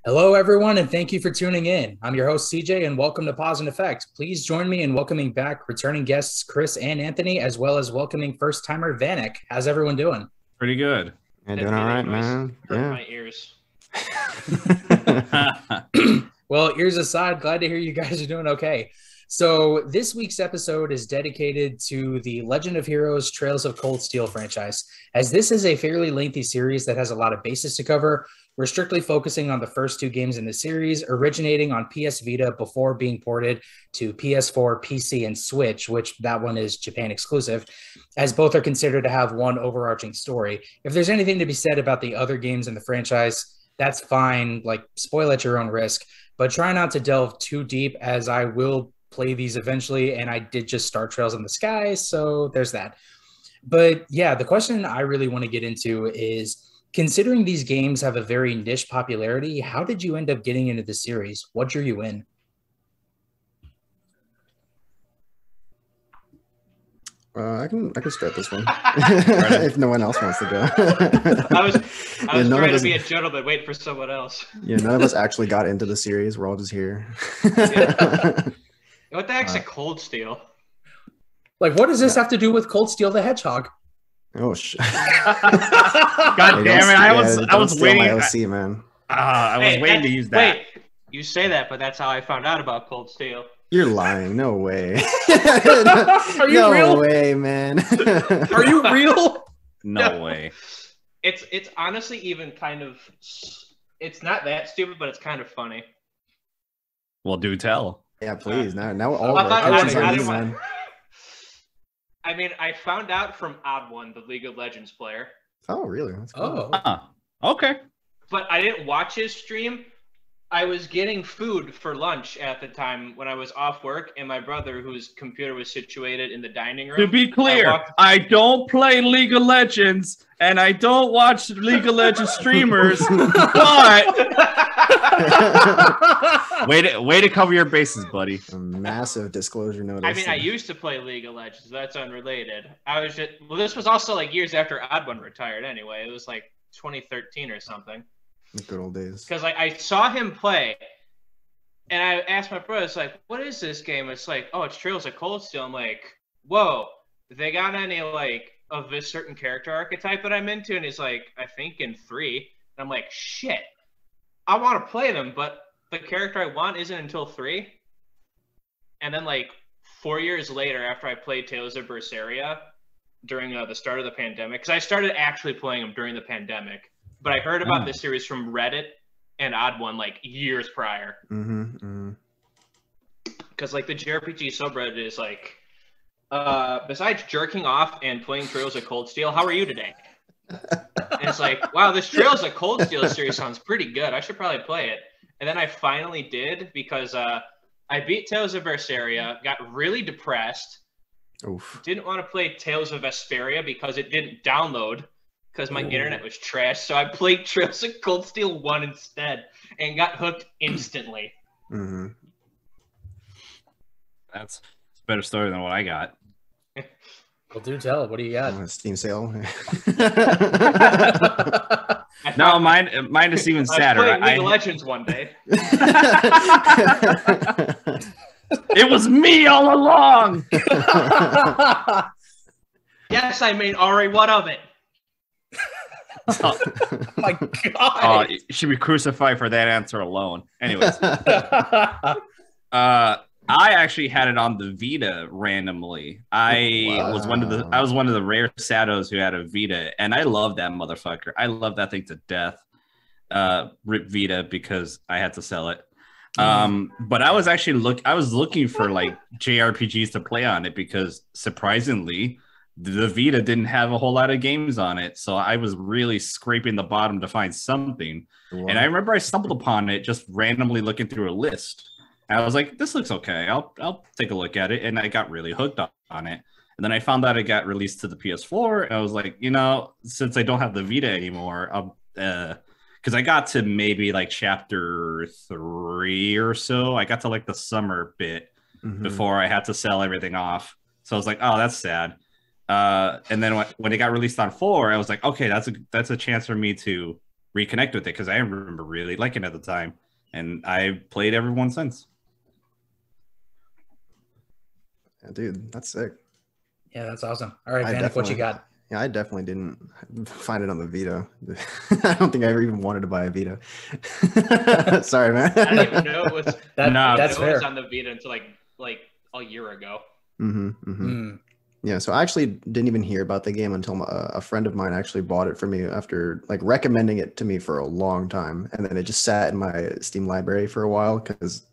Hello, everyone, and thank you for tuning in. I'm your host, CJ, and welcome to Pause and Effect. Please join me in welcoming back returning guests Chris and Anthony, as well as welcoming first-timer Vanek. How's everyone doing? Pretty good. You're doing all right, man. Hurt my ears. Well, ears aside, glad to hear you guys are doing okay. So this week's episode is dedicated to the Legend of Heroes Trails of Cold Steel franchise. As this is a fairly lengthy series that has a lot of bases to cover, we're strictly focusing on the first two games in the series, originating on PS Vita before being ported to PS4, PC, and Switch, which that one is Japan exclusive, as both are considered to have one overarching story. If there's anything to be said about the other games in the franchise, that's fine, like spoil at your own risk, but try not to delve too deep as I will play these eventually, and I did just start Trails in the Sky, so there's that. But yeah, the question I really want to get into is, considering these games have a very niche popularity, how did you end up getting into the series? What drew you in? I can start this one if no one else wants to go. I was trying to be a gentleman, wait for someone else. Yeah, none of us actually got into the series. We're all just here. What the heck's a Cold Steel? Like, what does this have to do with Cold Steel the Hedgehog? Oh shit! God damn it! I was waiting. My OC, man. I was waiting to use that. Wait, you say that, but that's how I found out about Cold Steel. You're lying. No way. Are you real? No way, man. Are you real? No way. It's honestly even kind of. It's not that stupid, but it's kind of funny. Well, do tell. Yeah, please. Now all I of our I mean, I found out from Odd One, the League of Legends player. Oh, really? That's cool. Okay. But I didn't watch his stream. I was getting food for lunch at the time when I was off work, and my brother, whose computer was situated in the dining room. To be clear, I don't play League of Legends, and I don't watch League of Legends streamers, but way to cover your bases, buddy. A massive disclosure notice. I mean, I used to play League of Legends. That's unrelated. This was also like years after Odd One retired anyway. It was like 2013 or something. The good old days. Because I saw him play, and I asked my brother, it's like, what is this game? It's like, oh, it's Trails of Cold Steel. I'm like, whoa, they got any like of this certain character archetype that I'm into? And he's like, I think in 3. And I'm like, shit, I want to play them, but the character I want isn't until 3. And then like 4 years later, after I played Tales of Berseria during the start of the pandemic, because I started actually playing them during the pandemic. But I heard about this series from Reddit and Odd One like years prior. Because like the JRPG subreddit is like, besides jerking off and playing Trails of Cold Steel, how are you today? And it's like, wow, this Trails of Cold Steel series sounds pretty good. I should probably play it. And then I finally did because I beat Tales of Berseria, got really depressed. Oof. Didn't want to play Tales of Vesperia because it didn't download. Because my internet was trash, so I played Trails of Cold Steel 1 instead, and got hooked instantly. That's a better story than what I got. Well, do tell. What do you got? Steam sale. No, mine is even sadder. I was playing League of Legends one day. It was me all along! Yes, I mean, Ari, what of it? Oh my God. You should be crucified for that answer alone. Anyways. I actually had it on the Vita randomly. I was one of the rare Sados who had a Vita, and I love that motherfucker. I love that thing to death. Rip Vita, because I had to sell it. But I was actually looking for like JRPGs to play on it, because surprisingly the Vita didn't have a whole lot of games on it, so I was really scraping the bottom to find something. Wow. And I remember I stumbled upon it just randomly looking through a list. And I was like, this looks okay. I'll take a look at it. And I got really hooked on it. And then I found out it got released to the PS4. And I was like, since I don't have the Vita anymore, because I got to maybe like chapter 3 or so. I got to like the summer bit before I had to sell everything off. So I was like, oh, that's sad. And then when it got released on 4, I was like, okay, that's a chance for me to reconnect with it because I remember really liking it at the time, and I played everyone since. Yeah, dude, that's sick. Yeah, that's awesome. All right, Vanek, what you got? Yeah, I definitely didn't find it on the Vita. I don't think I ever even wanted to buy a Vita. Sorry, man. I didn't even know it was. That's fair. It was on the Vita until like a year ago. Yeah, so I actually didn't even hear about the game until a friend of mine actually bought it for me after like recommending it to me for a long time, and then it just sat in my Steam library for a while because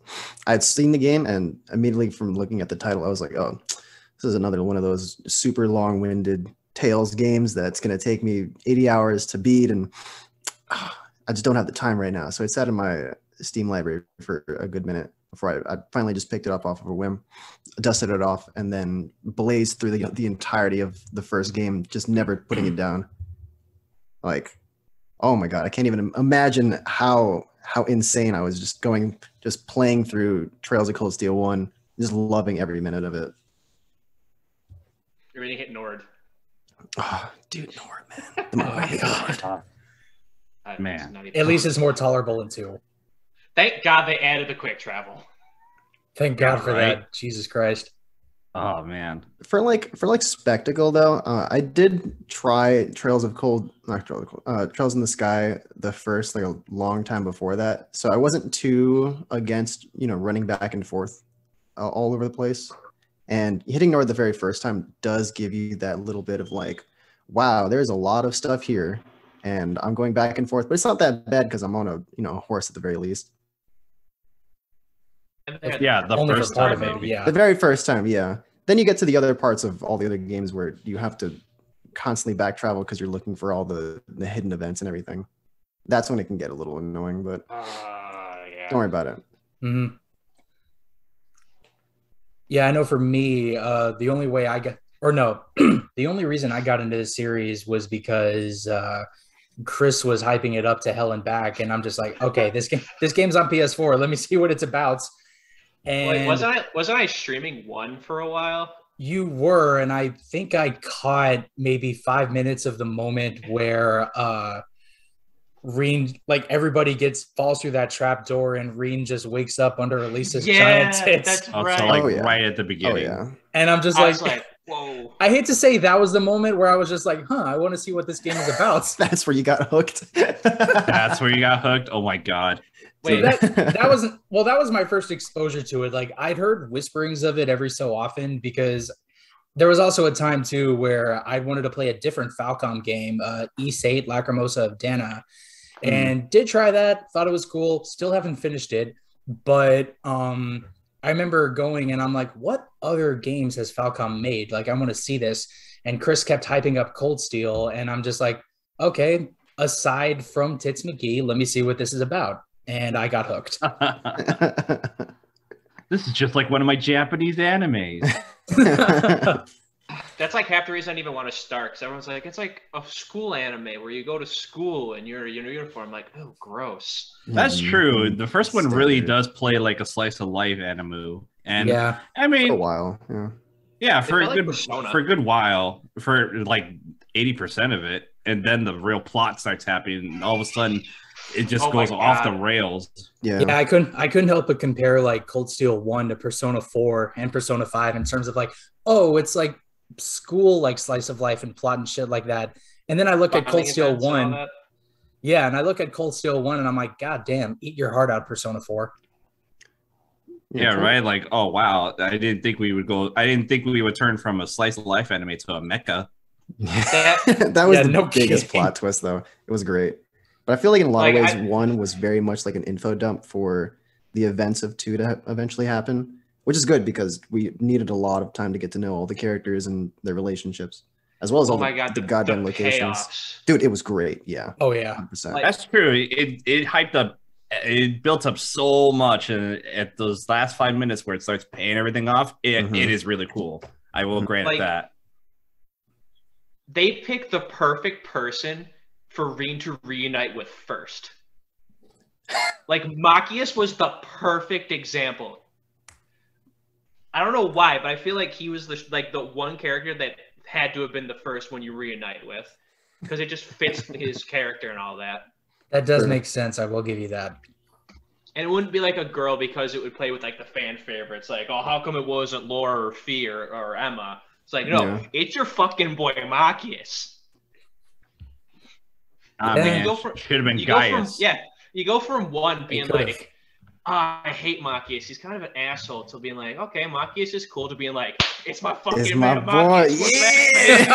I had seen the game, and immediately from looking at the title, I was like, oh, this is another one of those super long-winded Tales games that's going to take me 80 hours to beat, and I just don't have the time right now. So it sat in my Steam library for a good minute before I finally just picked it up off of a whim, dusted it off, and then blazed through the entirety of the first game, just never putting it down. Like, oh my God, I can't even imagine how insane I was just playing through Trails of Cold Steel 1, just loving every minute of it. You're reading hit Nord. Oh, dude, Nord, man. Oh my God. Man. At least it's more tolerable in 2. Thank God they added the quick travel. Thank God for that. Jesus Christ. Oh man. For spectacle though, I did try Trails in the Sky the first, like a long time before that. So I wasn't too against, running back and forth all over the place. And hitting Nord the very first time does give you that little bit of like, wow, there's a lot of stuff here, and I'm going back and forth, but it's not that bad because I'm on a horse at the very least. Yeah, the Only first for part time, of it, yeah. The very first time, yeah. Then you get to the other parts of all the other games where you have to constantly back travel because you're looking for all the hidden events and everything. That's when it can get a little annoying, but Yeah. don't worry about it. Mm-hmm. Yeah, I know for me, the only way the only reason I got into this series was because Chris was hyping it up to hell and back, and I'm just like, okay, this game's on PS4. Let me see what it's about. And wasn't I streaming 1 for a while? You were, and I think I caught maybe 5 minutes of the moment where Reen, like everybody falls through that trap door, and Reen just wakes up under Elisa's giant tits. That's right. So right at the beginning. Oh, yeah. And I'm just like, whoa. I hate to say that was the moment where I was just like, I want to see what this game is about. That's where you got hooked. That's where you got hooked. Oh my God. Wait, that was my first exposure to it. Like I'd heard whisperings of it every so often because there was also a time too where I wanted to play a different Falcom game, East 8 Lacrimosa of Dana, and did try that. Thought it was cool. Still haven't finished it, but I remember going and I'm like, what other games has Falcom made? Like I want to see this. And Chris kept hyping up Cold Steel, and I'm just like, okay, aside from Tits McGee, let me see what this is about. And I got hooked. This is just like one of my Japanese animes. That's like half the reason I didn't even want to start, because everyone's like, it's like a school anime where you go to school and you're in uniform. Like, oh, gross. That's true. The first one really does play like a slice of life anime, and yeah, I mean, for a while, for a good while, for like 80% of it, and then the real plot starts happening, and all of a sudden it just goes off the rails. Yeah, I couldn't help but compare like Cold Steel 1 to Persona 4 and Persona 5 in terms of like, oh, it's like school, like slice of life and plot and shit like that. And then I look at Cold Steel 1. Yeah, and I look at Cold Steel 1 and I'm like, God damn, eat your heart out, Persona 4. Yeah, right. Like, oh wow, I didn't think we would turn from a slice of life anime to a mecha. That was the biggest plot twist, though. It was great. But I feel like in a lot of ways, 1 was very much like an info dump for the events of 2 to eventually happen, which is good because we needed a lot of time to get to know all the characters and their relationships, as well as the goddamn locations. Payoffs. Dude, it was great. Yeah. Oh, yeah. 100%. That's true. It hyped up. It built up so much, and at those last 5 minutes where it starts paying everything off, it is really cool. I will grant that. They picked the perfect person for Reen to reunite with first. Like, Machias was the perfect example. I don't know why, but I feel like he was the one character that had to have been the first one you reunite with, because it just fits his character and all that. That does make sense. I will give you that. And it wouldn't be like a girl because it would play with like the fan favorites. Like, oh, how come it wasn't Laura or Fee or Emma? It's like, no, it's your fucking boy Machias. Man, should have been Gaius. You go from one being like, I hate Machias. He's kind of an asshole, to being like, okay, Machias is cool, to being like, it's my fucking man, boy. Machias.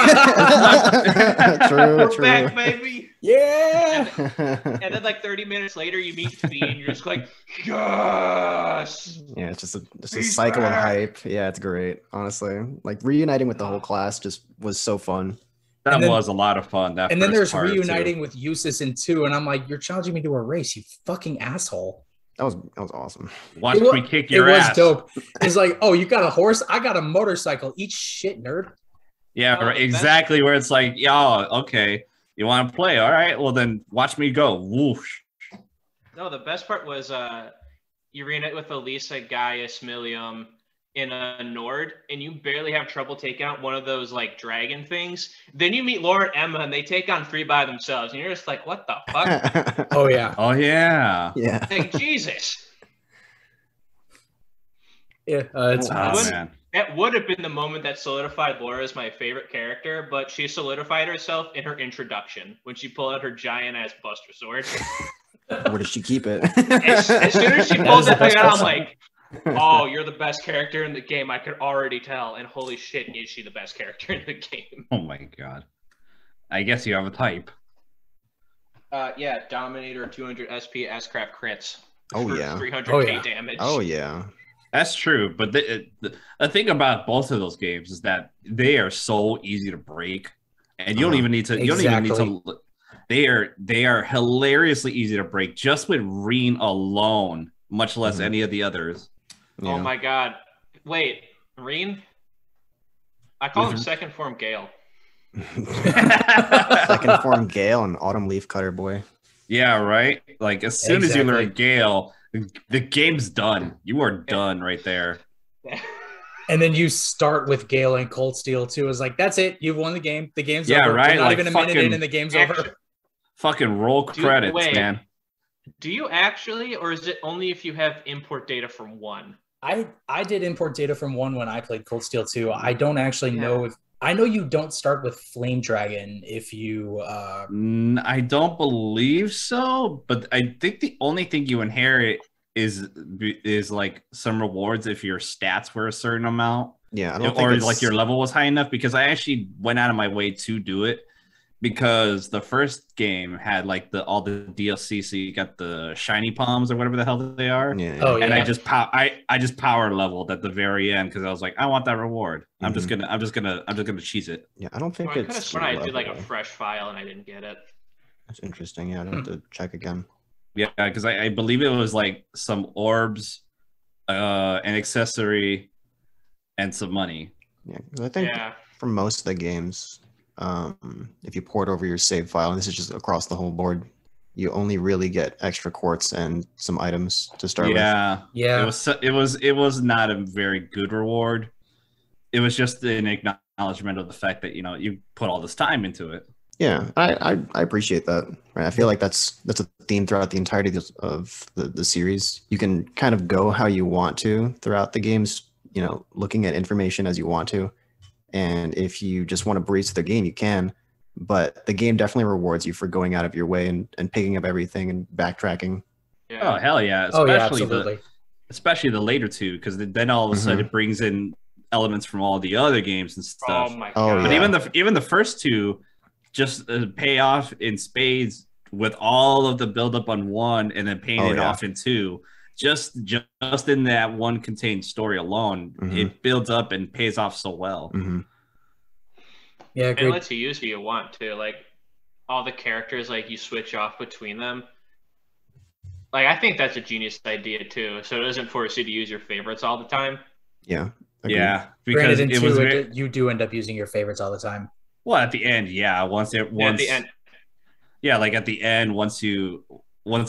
True. Back, baby. Yeah. And then like 30 minutes later, you meet Fee, and you're just like, yes. Yeah, it's just a cycle of hype. Yeah, it's great. Honestly, like reuniting with the whole class just was so fun. That was a lot of fun. And then there's reuniting with Eustace in 2, and I'm like, you're challenging me to a race, you fucking asshole. That was awesome. Watch me kick your ass. It was dope. It's like, oh, you got a horse? I got a motorcycle. Eat shit, nerd. Yeah, exactly. Where it's like, yeah, okay, you want to play? All right, well then watch me go. Whoosh. No, the best part was you reunite with Elisa, Gaius, Milium in a Nord, and you barely have trouble taking out one of those like dragon things. Then you meet Laura and Emma, and they take on 3 by themselves, and you're just like, what the fuck? Oh yeah. Yeah. Like, Jesus. Yeah. Man. That would have been the moment that solidified Laura as my favorite character, but she solidified herself in her introduction when she pulled out her giant ass Buster Sword. Where did she keep it? As soon as she pulled that thing out, I'm like, oh, you're the best character in the game. I could already tell. And holy shit, is she the best character in the game? Oh my god. I guess you have a type. Yeah, Dominator, 200 SP, S-Craft crits. Oh, yeah. 300k damage. Oh, yeah. That's true. But the thing about both of those games is that they are so easy to break. And you don't even need to... You don't even need to... They are hilariously easy to break just with Reen alone, much less any of the others. Yeah. Oh my god. Wait, Reen? I call him second form Gale. Second form Gale and Autumn Leaf Cutter boy. Yeah, right? Like as soon as you learn Gale, the game's done. You are done right there. And then you start with Gale and Cold Steel too. It's like, that's it. You've won the game. The game's over. Right? We're not even a minute in and the game's over. Fucking roll credits, man. Do you actually, or is it only if you have import data from 1? I did import data from 1 when I played Cold Steel 2. I don't actually know if... I know you don't start with Flame Dragon if you... I don't believe so, but I think the only thing you inherit is like some rewards if your stats were a certain amount. Yeah, I don't or like your level was high enough, because I actually went out of my way to do it. Because the first game had like all the DLC, so you got the shiny palms or whatever the hell they are. Yeah. Oh, yeah. And I just power leveled at the very end because I was like, I want that reward. I'm just gonna cheese it. Yeah, I don't think I could have sworn I did like a fresh file and I didn't get it. That's interesting. Yeah, I'd have to check again. Yeah, because I believe it was like some orbs, an accessory, and some money. Yeah, I think for most of the games. If you port over your save file, and this is just across the whole board, you only really get extra quartz and some items to start with. Yeah. It was not a very good reward. It was just an acknowledgement of the fact that you put all this time into it. Yeah, I appreciate that. Right, I feel like that's a theme throughout the entirety of the series. You can kind of go how you want to throughout the games. Looking at information as you want to. And if you just want to breeze through the game, you can. But the game definitely rewards you for going out of your way and picking up everything and backtracking. Yeah. Oh, hell yeah. Especially the later two, because then all of a sudden it brings in elements from all the other games and stuff. Oh, my God. But even the first two just pay off in spades with all of the buildup on 1 and then paying it off in 2. Just in that one contained story alone, it builds up and pays off so well. Yeah, and it lets you use who you want too. Like all the characters, like you switch off between them. Like I think that's a genius idea too. So it doesn't force you to use your favorites all the time. Yeah. Yeah. Because you do end up using your favorites all the time. Well, at the end, yeah. At the end. Yeah, like at the end, once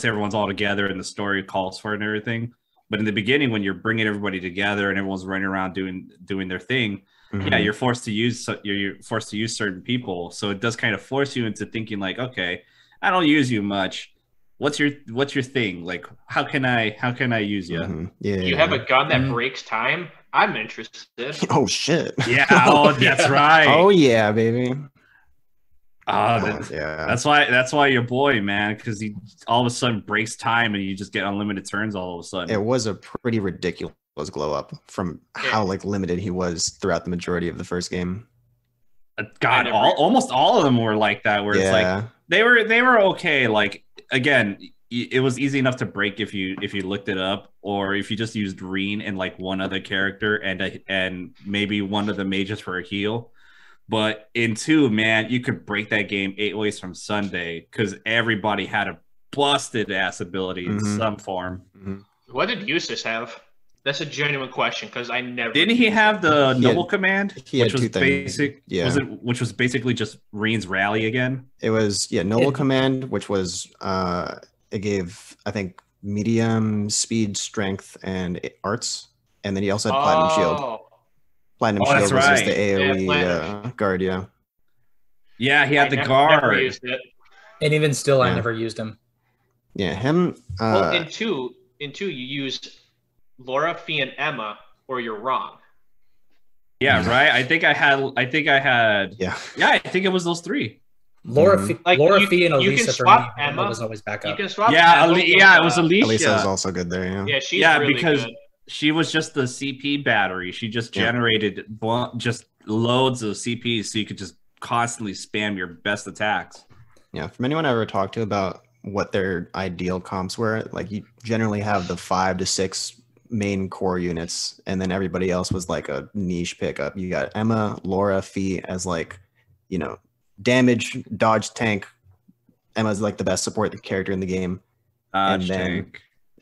everyone's all together and the story calls for it and everything. But in the beginning, when you're bringing everybody together and everyone's running around doing their thing, you're forced to use certain people. So it does kind of force you into thinking like, okay, I don't use you much. what's your thing? Like, how can I use you? Mm-hmm. Yeah. You have a gun that breaks time? I'm interested. Oh shit. Yeah. Oh, that's right. Oh yeah, baby. Yeah. That's why your boy, man, because he all of a sudden breaks time and you just get unlimited turns all of a sudden. It was a pretty ridiculous glow up from how like limited he was throughout the majority of the first game. God, almost all of them were like that, where it's like they were okay. Like, again, it was easy enough to break if you looked it up, or if you just used Reen and like one other character and maybe one of the mages for a heal. But in 2, man, you could break that game 8 ways from Sunday because everybody had a busted ass ability in some form. What did Eustace have? That's a genuine question because I never. Didn't he have the Noble Command? Which was basic. Yeah. Which was basically just Reen's rally again? It was Noble Command, which was it gave, I think, medium speed, strength, and arts, and then he also had Platinum Shield. Platinum Shield was just the AoE guard, yeah. Yeah, he had the guard. Never used it. And even still, I never used him. Yeah, him. Well, in two, you used Laura, Fee, and Emma, or you're wrong. Yeah, right. I think I had. Yeah. Yeah, I think it was those 3. Laura, Fee, and Elisa for me. Emma was always back up. You can swap. Yeah, it was Alicia. Alicia was also good there. Yeah. Yeah, she's really because good. She was just the CP battery. She just generated just loads of CPs, so you could just constantly spam your best attacks. Yeah, from anyone I ever talked to about what their ideal comps were, like you generally have the 5 to 6 main core units, and then everybody else was like a niche pickup. You got Emma, Laura, Fee as like, damage, dodge, tank. Emma's like the best support character in the game.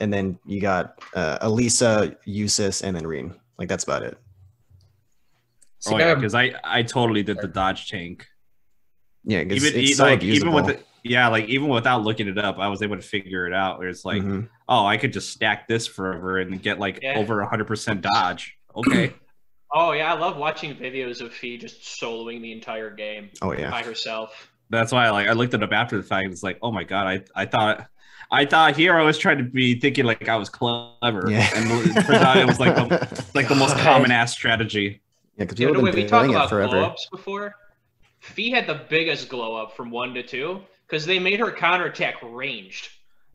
And then you got Elisa, Eustace, and then Reen. Like, that's about it. Oh, yeah, because I totally did the dodge tank. Yeah, even without looking it up, I was able to figure it out. Where it's like, I could just stack this forever and get like over 100% dodge. Okay. Oh yeah, I love watching videos of Fee just soloing the entire game. Oh yeah, by herself. That's why I looked it up after the fact. It's like, oh my god, I thought Hero was trying to be thinking like I was clever, and it turned out it was like the most common ass strategy. Yeah, because we talked about glow ups before. Fee had the biggest glow up from 1 to 2 because they made her counterattack ranged.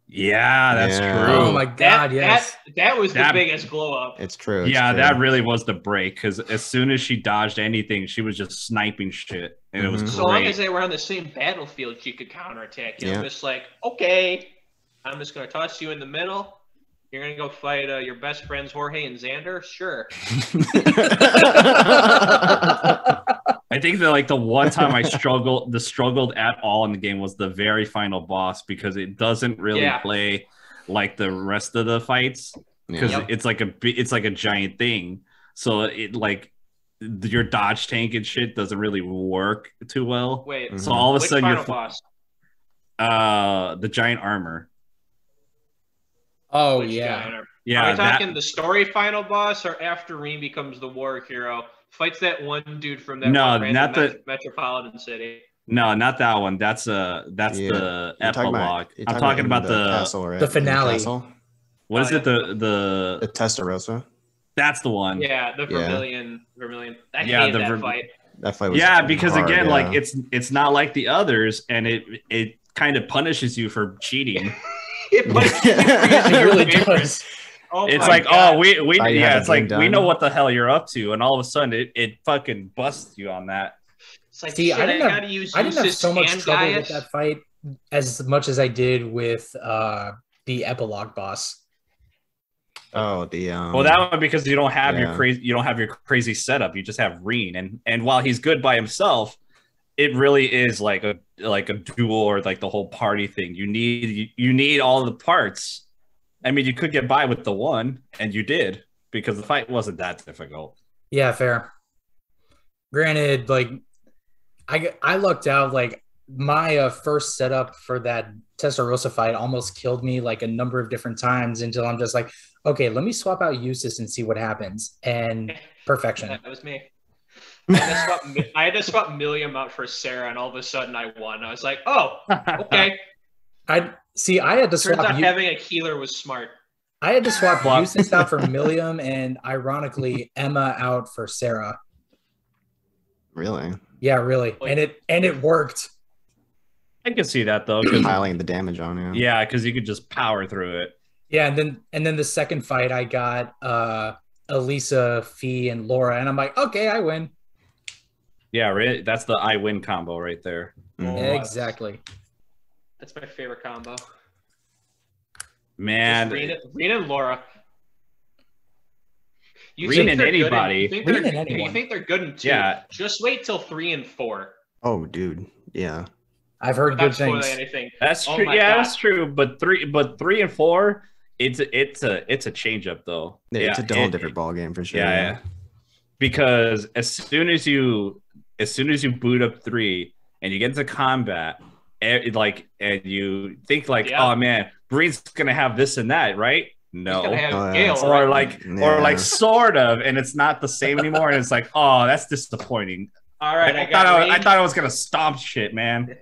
Yeah, that's true. Oh my god, yes. That was the biggest glow up. It's true. That really was the break because as soon as she dodged anything, she was just sniping shit, and it was great. So long as they were on the same battlefield, she could counterattack. Just like, okay, I'm just gonna toss you in the middle. You're gonna go fight your best friends Jorge and Xander. Sure. I think that the one time I struggled at all in the game was the very final boss because it doesn't really play like the rest of the fights because it's like a giant thing. So it like your dodge tank and shit doesn't really work too well. Wait, so all of a sudden final boss? The giant armor. Oh, Which yeah. Are we talking the story final boss or after Reen becomes the war hero? Fights that one dude from that metropolitan city. No, not that one. That's the epilogue. I'm talking about the castle, right? The finale. What is it? The Testarossa. That's the one. Yeah, the Vermilion. I hated that fight. That fight was because hard, again, like it's not like the others, and it kind of punishes you for cheating. It really does. Oh it's like, God. It's like we know what the hell you're up to, and all of a sudden it fucking busts you on that. It's like, I didn't have so much trouble with that fight as much as I did with the epilogue boss. Oh, well, that one because you don't have your crazy setup. You just have Reen, and while he's good by himself, it really is like a duel or like the whole party thing. You need all the parts. I mean, you could get by with the one, and you did because the fight wasn't that difficult. Yeah, fair. Granted, like I lucked out. Like my first setup for that Testarossa fight almost killed me like a number of different times until I'm just like, okay, let me swap out Eustace and see what happens. And perfection. That was me. I had to swap Milliam out for Sarah, and all of a sudden I won. I was like, oh, okay. See, I had to Turns swap. out having a healer was smart. I had to swap Eustace out for Milliam and, ironically, Emma out for Sarah. Really? Yeah, really, and it worked. I can see that though, because piling the damage on you. Yeah, because you could just power through it. Yeah, and then the second fight, I got Elisa, Fee, and Laura, and I'm like, okay, I win. Yeah, right. That's the I win combo right there. Exactly. That's my favorite combo. Man, Rena and Laura. Rena and anybody. You think they're good in 2? Yeah. Just wait till 3 and 4. Oh, dude. Yeah. I've heard good things. That's true. Yeah, that's true. But 3 and 4, it's a change up though. Yeah, it's a whole different ball game for sure. Yeah. Because as soon as you boot up 3 and you get into combat, and you think like, oh man, Breen's gonna have this and that, right? No, Gale, or like sort of, and it's not the same anymore, and it's like, oh, that's disappointing. All right, I thought I was gonna stomp shit, man.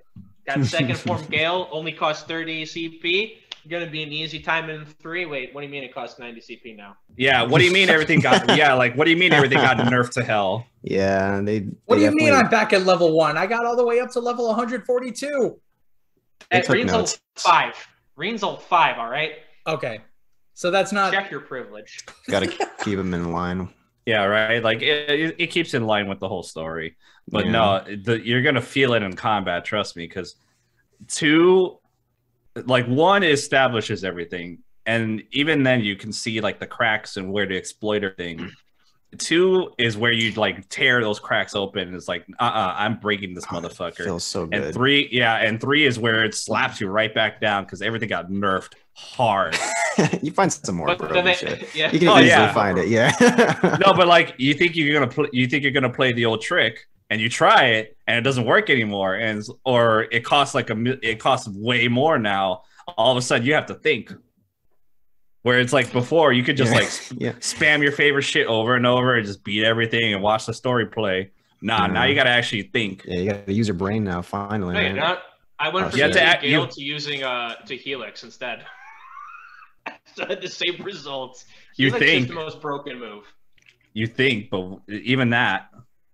Got second form Gale, only costs 30 CP. Gonna be an easy time in 3. Wait, what do you mean it costs 90 CP now? Yeah, what do you mean everything got? Yeah, like what do you mean everything got nerfed to hell? Yeah, What do you mean I'm back at level 1? I got all the way up to level 142. At Reen's 5. Reen's 5. All right. Okay, so that's not. Check your privilege. Gotta keep him in line. Yeah, right. Like it keeps in line with the whole story, but no, you're gonna feel it in combat. Trust me, because 2. Like 1 establishes everything, and even then you can see like the cracks and where to exploit everything. 2 is where you like tear those cracks open, and it's like, I'm breaking this motherfucker. Feels so good. And 3 is where it slaps you right back down because everything got nerfed hard. You find some more broken shit. Yeah. You can easily find it. Yeah. No, but like you think you're gonna play the old trick, and you try it, and it doesn't work anymore, or it costs it costs way more now. All of a sudden, you have to think. Where it's like before, you could just spam your favorite shit over and over and just beat everything and watch the story play. Now you got to actually think. Yeah, you got to use your brain now. Finally, I went from using Gale to using to Helix instead. So I had the same results. Helix is the most broken move. You think, but even that.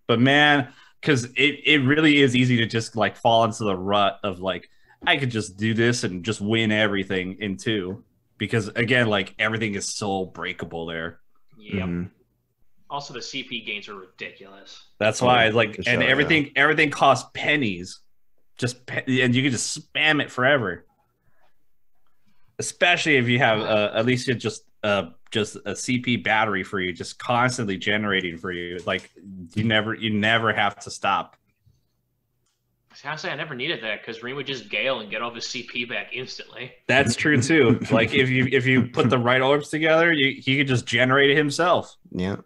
But man, because it really is easy to just like fall into the rut of like, I could just do this and just win everything in 2. Because again, like everything is so breakable there. Yep. Mm-hmm. Also, the CP gains are ridiculous. That's why, everything costs pennies, and you can just spam it forever. Especially if you have at least just a CP battery for you, just constantly generating for you. Like you never have to stop. Honestly, I never needed that because Reen would just Gale and get all his CP back instantly. That's true too. Like if you put the right orbs together, he could just generate it himself. Yeah.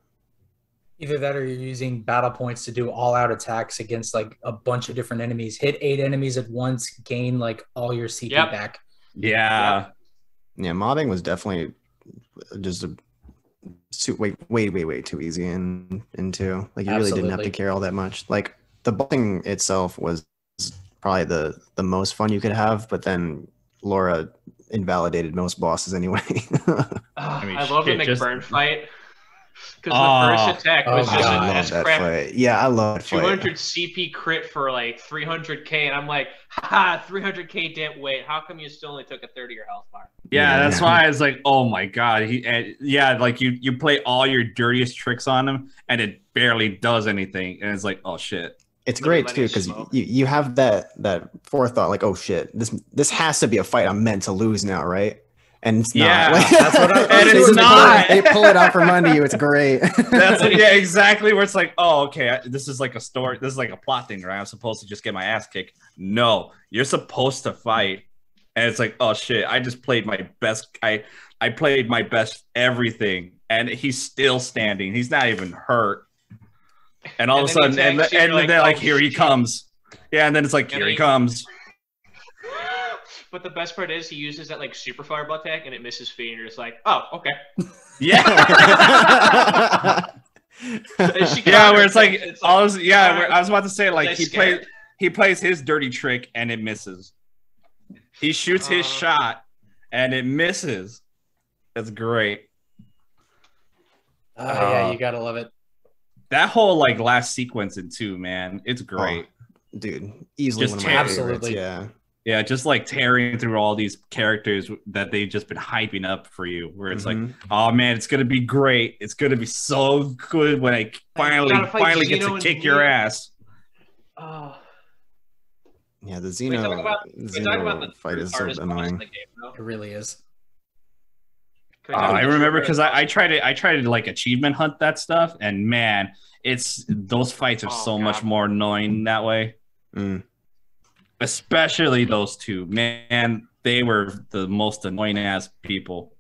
Either that or you're using battle points to do all-out attacks against like a bunch of different enemies. Hit 8 enemies at once, gain like all your CP back. Yeah. Yeah, mobbing was definitely just way too easy in 2. Like you really didn't have to care all that much. Like the bossing itself was probably the most fun you could have, but then Laura invalidated most bosses anyway. I love the McBurn fight because the first attack was just an S crap. Fight. Yeah, I love 200 CP crit for like 300k, and I'm like, haha, 300k didn't wait. How come you still only took a 30 of your health bar? Yeah, that's why I was like, oh my god, like you play all your dirtiest tricks on him, and it barely does anything, and it's like, oh shit. It's great too because you have that forethought, like, oh shit, this has to be a fight I'm meant to lose now, right? And it's not. Like, that's what and it's not. They pull it out from under you. It's great. Exactly. Where it's like, oh, okay, this is like a story. This is like a plot thing, right? I'm supposed to just get my ass kicked. No, you're supposed to fight, and it's like, oh shit, I just played my best. I played my best everything, and he's still standing. He's not even hurt. And all of a sudden, and they're like, here he comes. Yeah, and then it's like, here he comes. But the best part is he uses that like super fireball attack and it misses Fee, and you're just like, oh, okay. Yeah. Where it's like, I was about to say, like he plays his dirty trick and it misses. He shoots his shot and it misses. That's great. Yeah, you gotta love it. That whole like last sequence in 2, man, it's great. Dude, easily Just one of my absolutely. favorites. Yeah, just like tearing through all these characters that they've just been hyping up for you, where it's like, oh man, it's gonna be great. It's gonna be so good when I finally get to kick your ass. Oh. Yeah, the Xeno fight is so annoying. It really is. I remember because I tried to like achievement hunt that stuff, and man, those fights are so much more annoying that way. Especially those 2, man, they were the most annoying ass people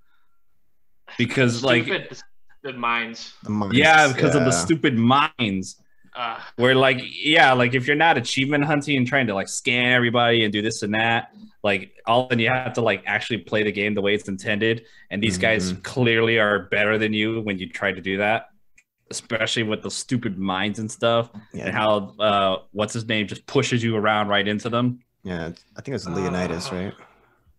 because stupid, the mines. Because of the stupid mines. Where like if you're not achievement hunting and trying to like scan everybody and do this and that, like all of a sudden you have to like actually play the game the way it's intended, and these guys clearly are better than you when you try to do that, especially with the stupid mines and stuff, and how what's his name just pushes you around right into them. Yeah, I think it's Leonidas, right?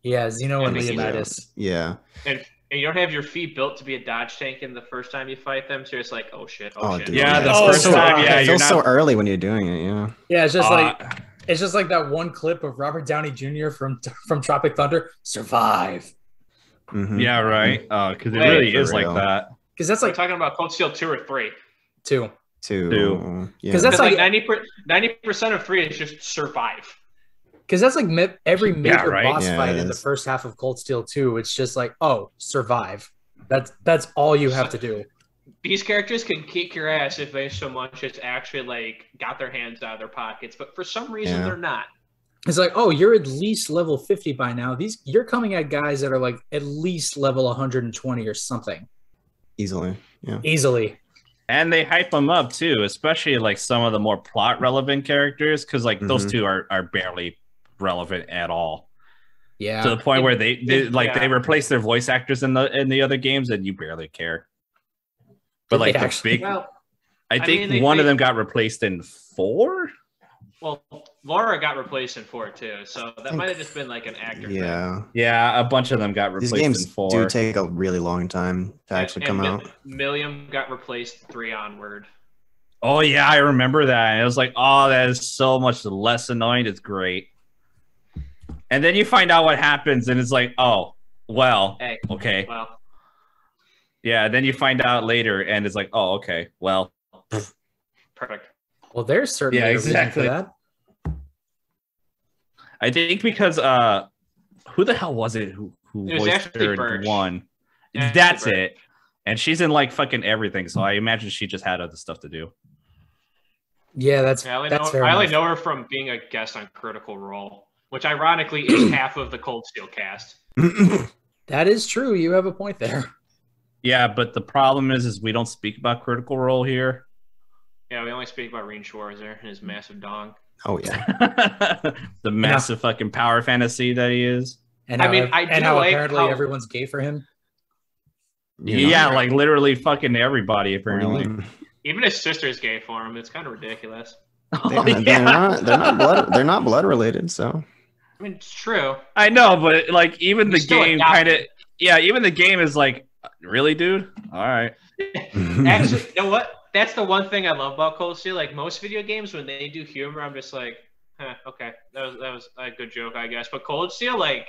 Yeah, Xeno and Leonidas. Yeah. And you don't have your feet built to be a dodge tank in the first time you fight them, so it's like, oh shit. Dude, yeah, the first time, it feels so early when you're doing it, Yeah, it's just like that one clip of Robert Downey Jr. from Tropic Thunder, survive. Yeah, right. Because it really is like that. Because that's like talking about Cold Steel 2 or 3. 2. Yeah. Because that's like 90% of 3 is just survive. Because that's like every major boss fight in the first half of Cold Steel 2. It's just like, survive. That's all you have to do. These characters can kick your ass if they so much as actually like got their hands out of their pockets, but for some reason they're not. It's like, you're at least level 50 by now. You're coming at guys that are like at least level 120 or something. Easily. And they hype them up too, especially like some of the more plot relevant characters, because like those 2 are barely relevant at all. Yeah. To the point where they replace their voice actors in the other games and you barely care. But like the big I think one of them got replaced in 4. Well, Laura got replaced in 4 too, so that might have just been like an actor thing. Yeah, a bunch of them got replaced in 4. These games do take a really long time to actually come out. Milliam got replaced 3 onward. Oh yeah, I remember that. And it was like, that is so much less annoying. It's great. And then you find out what happens, and it's like, okay. Well. Yeah, then you find out later, and it's like, okay, well. Perfect. Well, there's certainly a reason for that. I think because who the hell was it who voiced her in 1? That's it. And she's in like fucking everything, so I imagine she just had other stuff to do. Yeah, I only know her from being a guest on Critical Role, which ironically is half of the Cold Steel cast. That is true. You have a point there. Yeah, but the problem is we don't speak about Critical Role here. Yeah, we only speak about Reen Schwarzer and his massive dong. Oh yeah, the massive fucking power fantasy that he is. And how, apparently everyone's gay for him. Yeah, like literally fucking everybody apparently. Even his sister's gay for him. It's kind of ridiculous. They're not blood related, so. I mean, it's true. I know, but like even the game kind of even the game is like, really, dude? All right. Actually, you know what? That's the one thing I love about Cold Steel. Like most video games, when they do humor, I'm just like, okay, that was a good joke, I guess. But Cold Steel, like,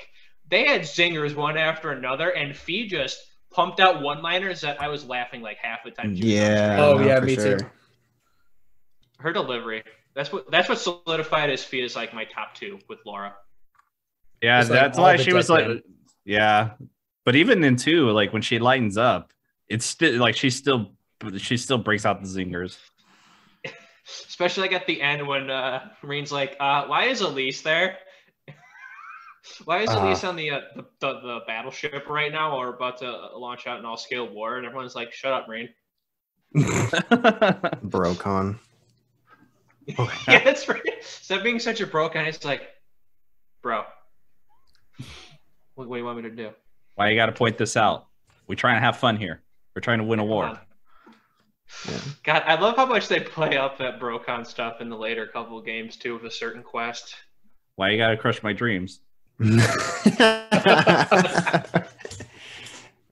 they had zingers one after another, and Fee just pumped out one-liners that I was laughing like half the time. Yeah. Oh yeah, me too. Her delivery. That's what solidified as Fee as like my top 2 with Laura. Yeah, that's why she was like, yeah. But even in 2, like when she lightens up, it's still like she still breaks out the zingers. Especially like at the end when Reen's like, why is Elise there? Why is Elise on the battleship right now, or about to launch out an all-scale war? And everyone's like, shut up, Reen. Brocon. Yeah, that's right. Instead of being such a brocon, it's like, bro, what do you want me to do? Why you got to point this out? We're trying to have fun here. We're trying to win a war. Yeah. God, I love how much they play up that brocon stuff in the later couple of games too, with a certain quest. Why you got to crush my dreams? In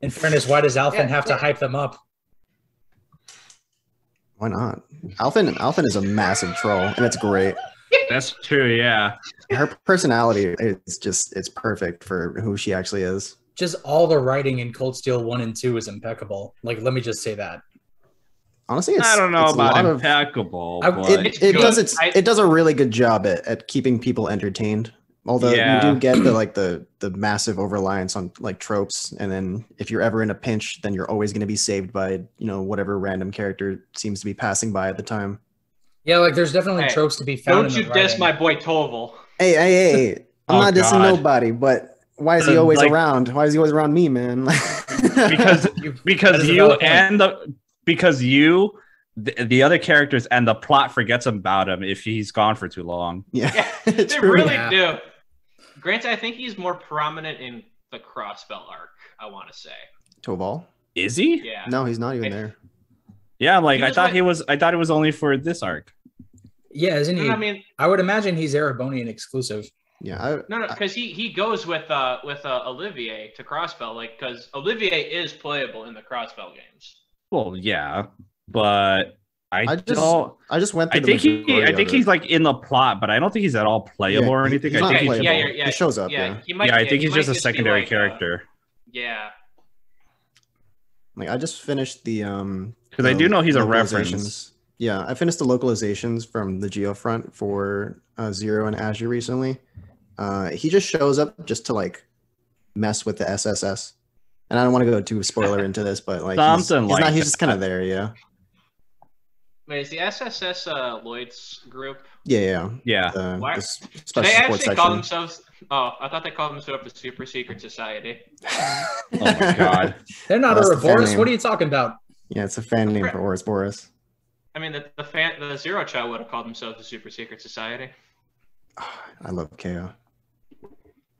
fairness, why does Alphen have to hype them up? Why not? Alphen is a massive troll, and it's great. That's true, yeah. Her personality is just, it's perfect for who she actually is. Just all the writing in Cold Steel 1 and 2 is impeccable. Like, let me just say that. Honestly, I don't know it's about impeccable, but it does a really good job at keeping people entertained. Although you do get the massive over-reliance on like tropes, and then if you're ever in a pinch, then you're always going to be saved by, you know, whatever random character seems to be passing by at the time. Yeah, like there's definitely tropes to be found. Don't you diss my boy Toval. Hey! I'm not dissing nobody, but why is he always around? Why is he always around me, man? because the other characters and the plot forgets about him if he's gone for too long. Yeah, they really do. Granted, I think he's more prominent in the Crossbell arc, I want to say. Toval? Is he? Yeah. No, he's not even there. Yeah, like I thought it was only for this arc. Yeah, isn't he? I mean, I would imagine he's Erebonian exclusive. Yeah. No, because he goes with Olivier to Crossbell, like, because Olivier is playable in the Crossbell games. Well, yeah, but I just went. I think he's like in the plot, but I don't think he's at all playable or anything. He shows up. Yeah, I think he's just a secondary character. Yeah. Like I just finished the because I do know he's a reference. Yeah, I finished the localizations from the Geofront for Zero and Azure recently. He just shows up just to like mess with the SSS, and I don't want to go too spoiler into this, but like he's just kind of there. Yeah. Wait, is the SSS Lloyd's group? Yeah. Why? They actually call themselves. Oh, I thought they called themselves the Super Secret Society. Oh my god, they're not Ouroboros. What are you talking about? Yeah, it's a fan name for Ouroboros. I mean, the Zero Child would have called themselves the Super Secret Society. I love KO.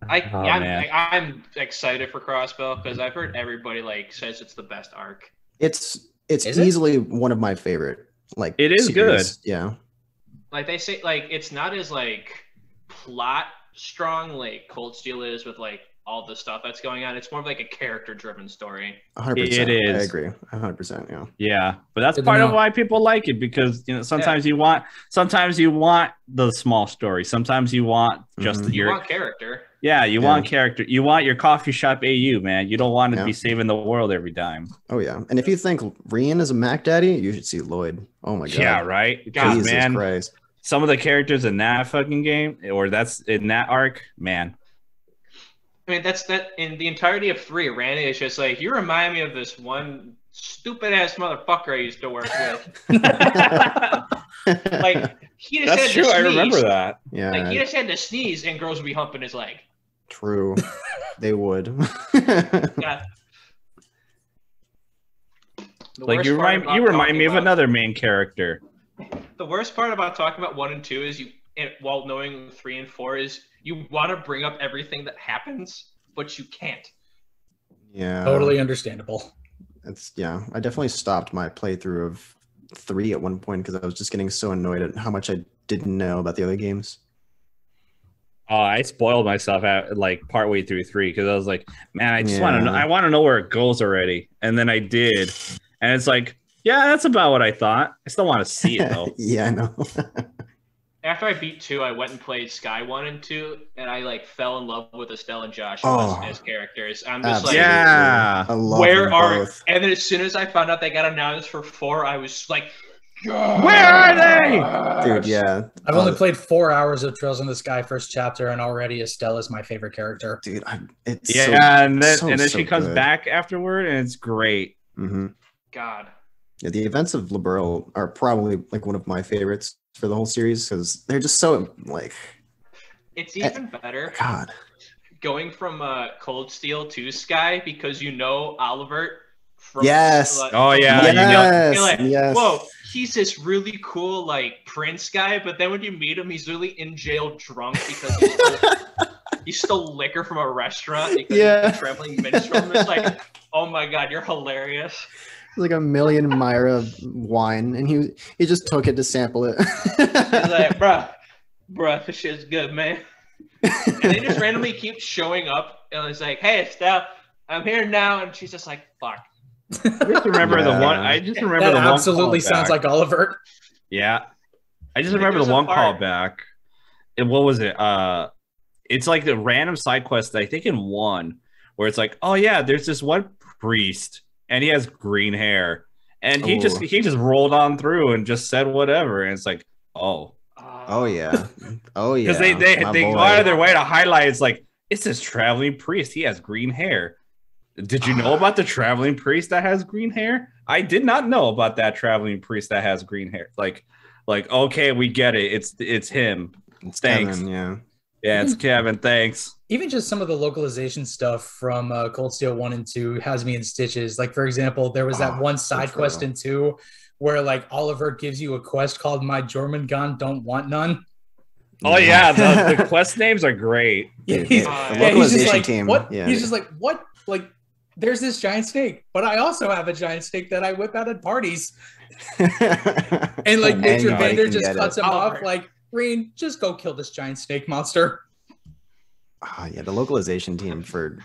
I'm excited for Crossbell because I've heard everybody like says it's the best arc. It's easily one of my favorite. Like it is series. Good. Yeah. Like they say, like it's not as like plot strong like Cold Steel is with like all the stuff that's going on. It's more of like a character driven story. 100%. It is. I agree. 100%. Yeah. Yeah, but that's part of why people like it because you know sometimes you want the small story. Sometimes you want just you want character. Yeah, you want character. You want your coffee shop AU, man. You don't want to be saving the world every time. Oh yeah, and if you think Rian is a Mac Daddy, you should see Lloyd. Oh my god. Yeah, right. Jesus man, Christ. Some of the characters in that fucking game, or that's in that arc, man. I mean, that's in the entirety of 3. Randy is just like, you remind me of this one stupid ass motherfucker I used to work with. Like he just that's had true. to sneeze. I remember that. Yeah. Like he just had to sneeze and girls would be humping his leg. True. They would. Yeah. Like you remind me of another main character. The worst part about talking about 1 and 2 is while knowing 3 and 4 is you want to bring up everything that happens, but you can't. Yeah. Totally understandable. I definitely stopped my playthrough of 3 at one point because I was just getting so annoyed at how much I didn't know about the other games. Oh, I spoiled myself at like partway through 3 because I was like, man, I just want to know. I want to know where it goes already, and then I did, and it's like, yeah, that's about what I thought. I still want to see it though. Yeah, I know. After I beat 2, I went and played Sky 1 and 2, and I like fell in love with Estelle and Josh as characters. I'm just absolutely. I love where them are? both. And then as soon as I found out they got announced for 4, I was like, where are they? Dude, yeah. I've only played 4 hours of Trails in the Sky first chapter, and already Estelle is my favorite character. Dude, and then she comes back afterward, and it's great. Mm-hmm. God. Yeah, the events of Liberl are probably like one of my favorites for the whole series because they're just so like. It's even better. God. Going from Cold Steel to Sky because you know Oliver. Yes. Oh yeah. Yes. You're like, yes. whoa, he's this really cool like prince guy, but then when you meet him, he's really in jail drunk because he stole liquor from a restaurant because he's a traveling minstrel. It's like, oh my god, you're hilarious. Like a million Myra wine, and he just took it to sample it. He's like, bruh, this shit's good, man. And they just randomly keep showing up, and it's like, "Hey, Estelle, I'm here now," and she's just like, "Fuck." I just remember the one. I just remember that the one. Absolutely sounds like Oliver. Yeah, I just remember the one call back. And what was it? It's like the random side quest. I think in one where it's like, oh yeah, there's this one priest, and he has green hair, and he just rolled on through and just said whatever, and it's like, oh yeah, because they go out of their way to highlight. It's like, it's this traveling priest. He has green hair. Did you know about the traveling priest that has green hair? I did not know about that traveling priest that has green hair. Like, okay, we get it. It's him. It's thanks. Kevin, yeah, it's Kevin. Thanks. Even just some of the localization stuff from Cold Steel 1 and 2 has me in stitches. Like, for example, there was that one side quest in 2 where like Oliver gives you a quest called "My Jormungand Don't Want None." Oh yeah, the quest names are great. Yeah, he's just like, team. What? Yeah. He's just like, what? Like, there's this giant snake, but I also have a giant snake that I whip out at parties. And like Major Vander just cuts him off, like, Green, just go kill this giant snake monster. Yeah, the localization team for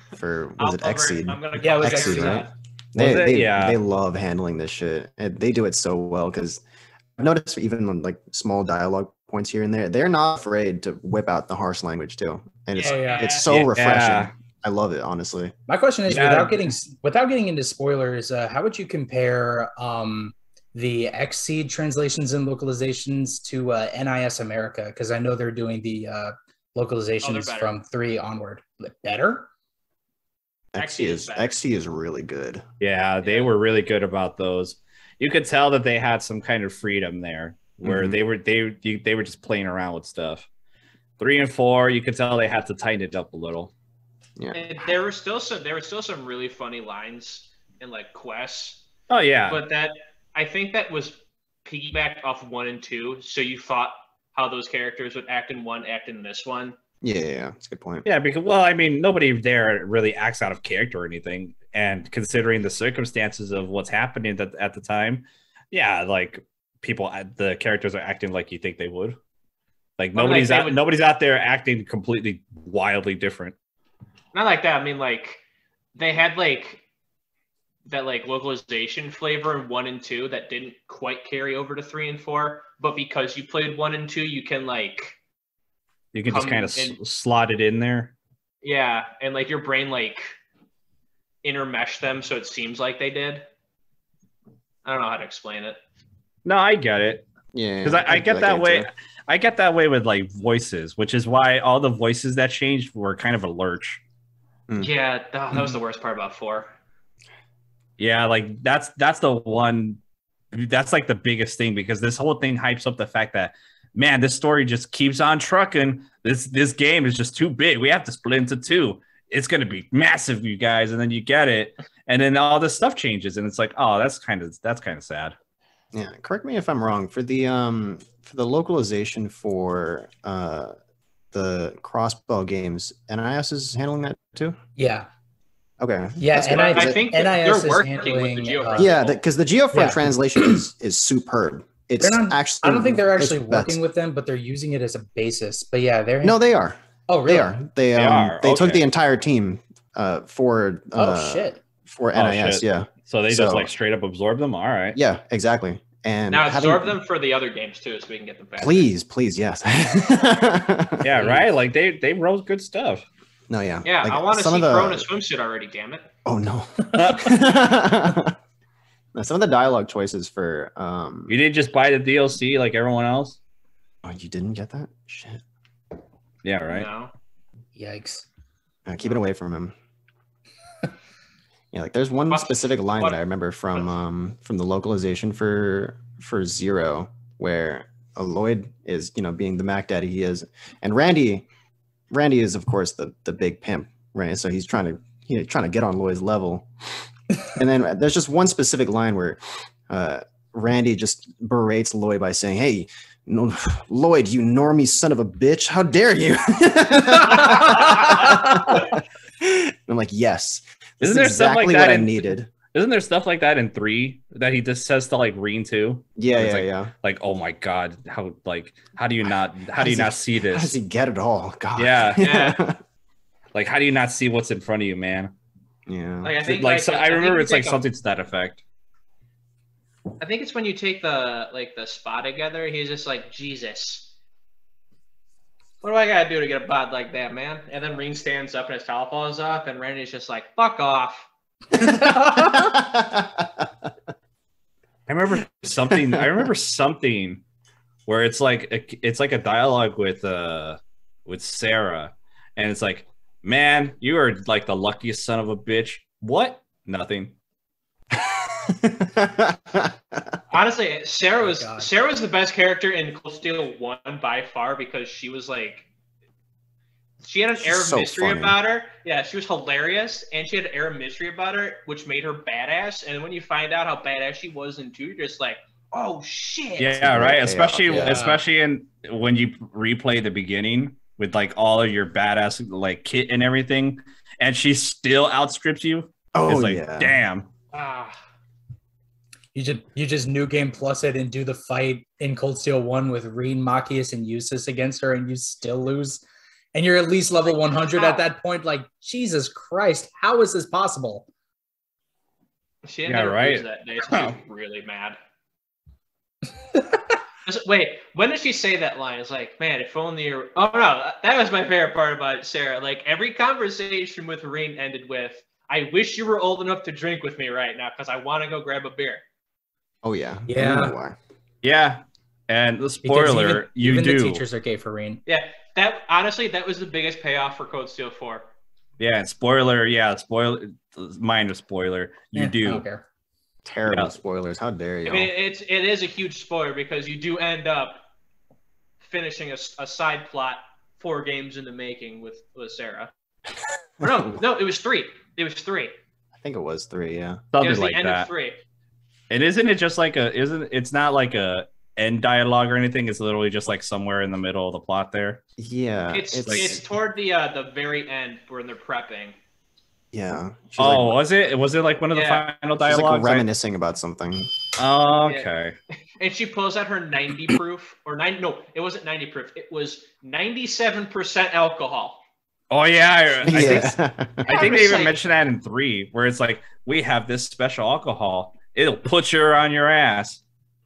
was it Xseed? Yeah, it was Xseed, right? They love handling this shit. And they do it so well because I've noticed even like small dialogue points here and there, they're not afraid to whip out the harsh language too, and it's so refreshing. I love it, honestly. My question is, without getting into spoilers, how would you compare the Xseed translations and localizations to NIS America? Because I know they're doing the localizations from 3 onward. Better? XC is really good. Yeah, they were really good about those. You could tell that they had some kind of freedom there, where they were just playing around with stuff. 3 and 4, you could tell they had to tighten it up a little. Yeah, and there were still some really funny lines in like quests. Oh yeah, but I think that was piggybacked off 1 and 2, so you thought how those characters would act in 1, act in this one. Yeah, that's a good point. Yeah, because I mean, nobody there really acts out of character or anything, and considering the circumstances of what's happening at the time, yeah, like the characters are acting like you think they would. Like nobody's out there acting completely wildly different. Not like that. I mean, like they had like that like localization flavor in 1 and 2 that didn't quite carry over to 3 and 4. But because you played 1 and 2, you can just kind of slot it in there. Yeah, and like your brain like intermesh them so it seems like they did. I don't know how to explain it. No, I get it. Yeah, because I get that way. I get that way with like voices, which is why all the voices that changed were kind of a lurch. Yeah, that was the worst part about 4. Yeah, like that's the one. That's like the biggest thing, because this whole thing hypes up the fact that, man, this story just keeps on trucking. This game is just too big. We have to split into 2. It's gonna be massive, you guys, and then you get it, and then all this stuff changes, and it's like, oh, that's kind of sad. Yeah, correct me if I'm wrong. For the localization for the crossbow games, NIS is handling that too? Yeah. Okay. Yeah, and I think NIS is handling with the Geofront. yeah, because the Geofront translation is superb. It's actually, I don't think they're actually working with them, but they're using it as a basis. But yeah, they are. Oh, really? They are. They took the entire team for shit. For NIS, yeah. So they just like straight up absorb them. All right. Yeah, exactly. And now absorb them for the other games too, so we can get them faster. Please, yes. Yeah, right. Like they wrote good stuff. No, yeah. Yeah, like, I want to see Crow in a swimsuit already. Damn it. Oh no. Some of the dialogue choices for you didn't just buy the DLC like everyone else. Oh, you didn't get that? Shit. Yeah, right. No. Yikes. Keep it away from him. Yeah, like there's one specific line that I remember from the localization for 0, where Lloyd is, being the Mac Daddy he is, and Randy is of course the big pimp, right? So he's trying to get on Lloyd's level, and then there's just one specific line where Randy just berates Lloyd by saying, "Hey, no, Lloyd, you normie son of a bitch! How dare you!" And I'm like, yes. Isn't there exactly something like that what I needed. Isn't there stuff like that in 3 that he just says to like Reen too? Yeah, It's yeah, like, yeah. Like, oh my god, how do you not see this? How does he get it all? God. Yeah. Like, how do you not see what's in front of you, man? Yeah. Like I think Like, so, I remember it's like a, something to that effect. I think it's when you take the spa together, he's just like, Jesus, what do I gotta do to get a bod like that, man? And then Reen stands up and his towel falls off, and Randy's just like, fuck off. I remember something where it's like a dialogue with Sarah, and it's like, man, you are like the luckiest son of a bitch. What? Nothing. Honestly, Sarah was the best character in Cold Steel 1 by far, because she was like, she had an air of mystery about her. Yeah, she was hilarious, and she had an air of mystery about her, which made her badass. And when you find out how badass she was in 2, you're just like, oh shit. Yeah, right. Especially in when you replay the beginning with like all of your badass like kit and everything, and she still outstrips you. Oh, it's like, yeah. Damn. You just New Game Plus it and do the fight in Cold Steel 1 with Reen, Machias, and Eustace against her, and you still lose. And you're at least level 100 at that point. Like, Jesus Christ, how is this possible? She ended up losing that day, so she was really mad. Wait, when did she say that line? It's like, man, if only you're... Oh, no, that was my favorite part about Sarah. Like, every conversation with Reen ended with, I wish you were old enough to drink with me right now, because I want to go grab a beer. Oh, yeah. Yeah. Yeah. And the spoiler, even the teachers are gay for Reen. Yeah. That honestly, that was the biggest payoff for Cold Steel 4. Yeah, spoiler. Minor spoiler. You do. I don't care. Terrible spoilers. How dare you? I mean, it is a huge spoiler, because you do end up finishing a side plot 4 games in the making with Sarah. No, it was 3. It was 3. I think it was 3. Yeah, something it was like the end that. Of 3. And isn't it just like it's not like a end dialogue or anything? It's literally just like somewhere in the middle of the plot there. Yeah, it's toward the very end when they're prepping. Yeah. Was it like one of the final dialogues? She's like reminiscing about something. Oh, okay. Yeah. And she pulls out her 90 proof No, it wasn't 90 proof. It was 97% alcohol. Oh yeah, I think they even like, mentioned that in 3, where it's like, we have this special alcohol. It'll put you on your ass,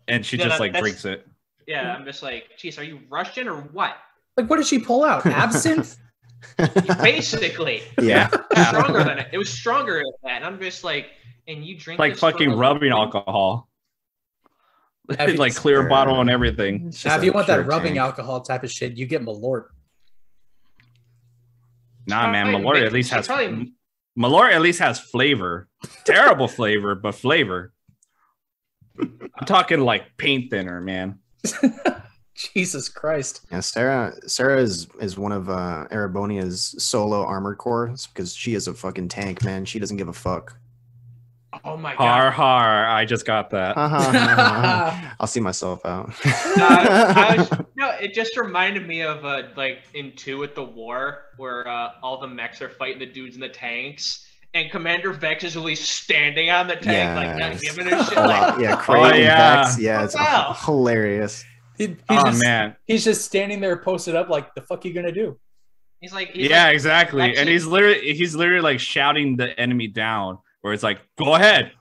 and she just like drinks it. Yeah, I'm just like, geez, are you Russian or what? Like, what did she pull out? Absinthe? Basically. Yeah. Stronger than it. It was stronger than that. And I'm just like, and you drink like fucking rubbing alcohol. Like clear bottle and everything. Now, if you want that rubbing alcohol type of shit, you get Malort. Nah, man, Malort at least has Malort at least has flavor. Terrible flavor, but flavor. I'm talking like paint thinner, man. Jesus Christ. Yeah, Sarah is one of Erebonia's solo armored cores, because she is a fucking tank, man. She doesn't give a fuck. Oh my god. Har, I just got that. I'll see myself out. It just reminded me of like in 2 at the war, where all the mechs are fighting the dudes in the tanks, and Commander Vex is really standing on the tank, like not giving a shit. Vex. Yeah, it's hilarious. He's just standing there posted up, like, the fuck you gonna do? He's like, exactly. And he's literally like shouting the enemy down, where it's like, go ahead,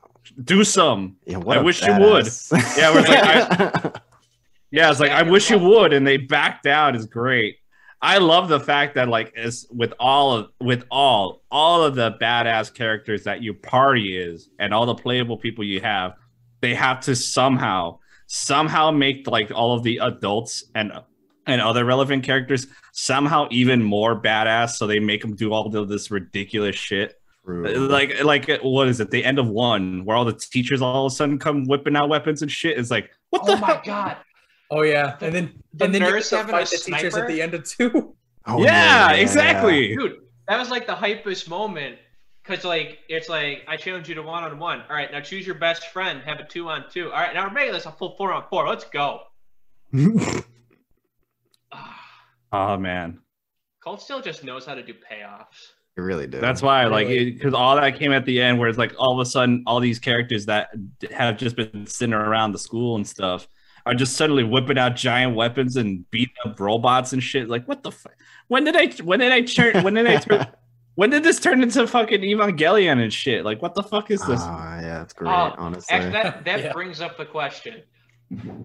do some. Yeah, I wish you would. Yeah, where it's like, it's like, I wish you would, and they back down. Is great. I love the fact that, like, as with all of the badass characters that your party is, and all the playable people you have, they have to somehow make like all of the adults and other relevant characters somehow even more badass, so they make them do all of this ridiculous shit. Like what is it? The end of 1, where all the teachers all of a sudden come whipping out weapons and shit. It's like, what the my god. Oh yeah, and then nurse you having fight the teachers at the end of 2. Oh, yeah, exactly. Dude, that was like the hypest moment, because like it's like, I challenge you to 1-on-1. All right, now choose your best friend. Have a 2-on-2. All right, now we're making this a full 4-on-4. Let's go. Oh man, Cold Steel just knows how to do payoffs. They really do. That's why, like, Really? because all that came at the end, where it's like all of a sudden, all these characters that have just been sitting around the school and stuff are just suddenly whipping out giant weapons and beating up robots and shit. Like, what the fuck? When did this turn into fucking Evangelion and shit? Like, what the fuck is this? Yeah, it's great, honestly. Actually, that brings up the question.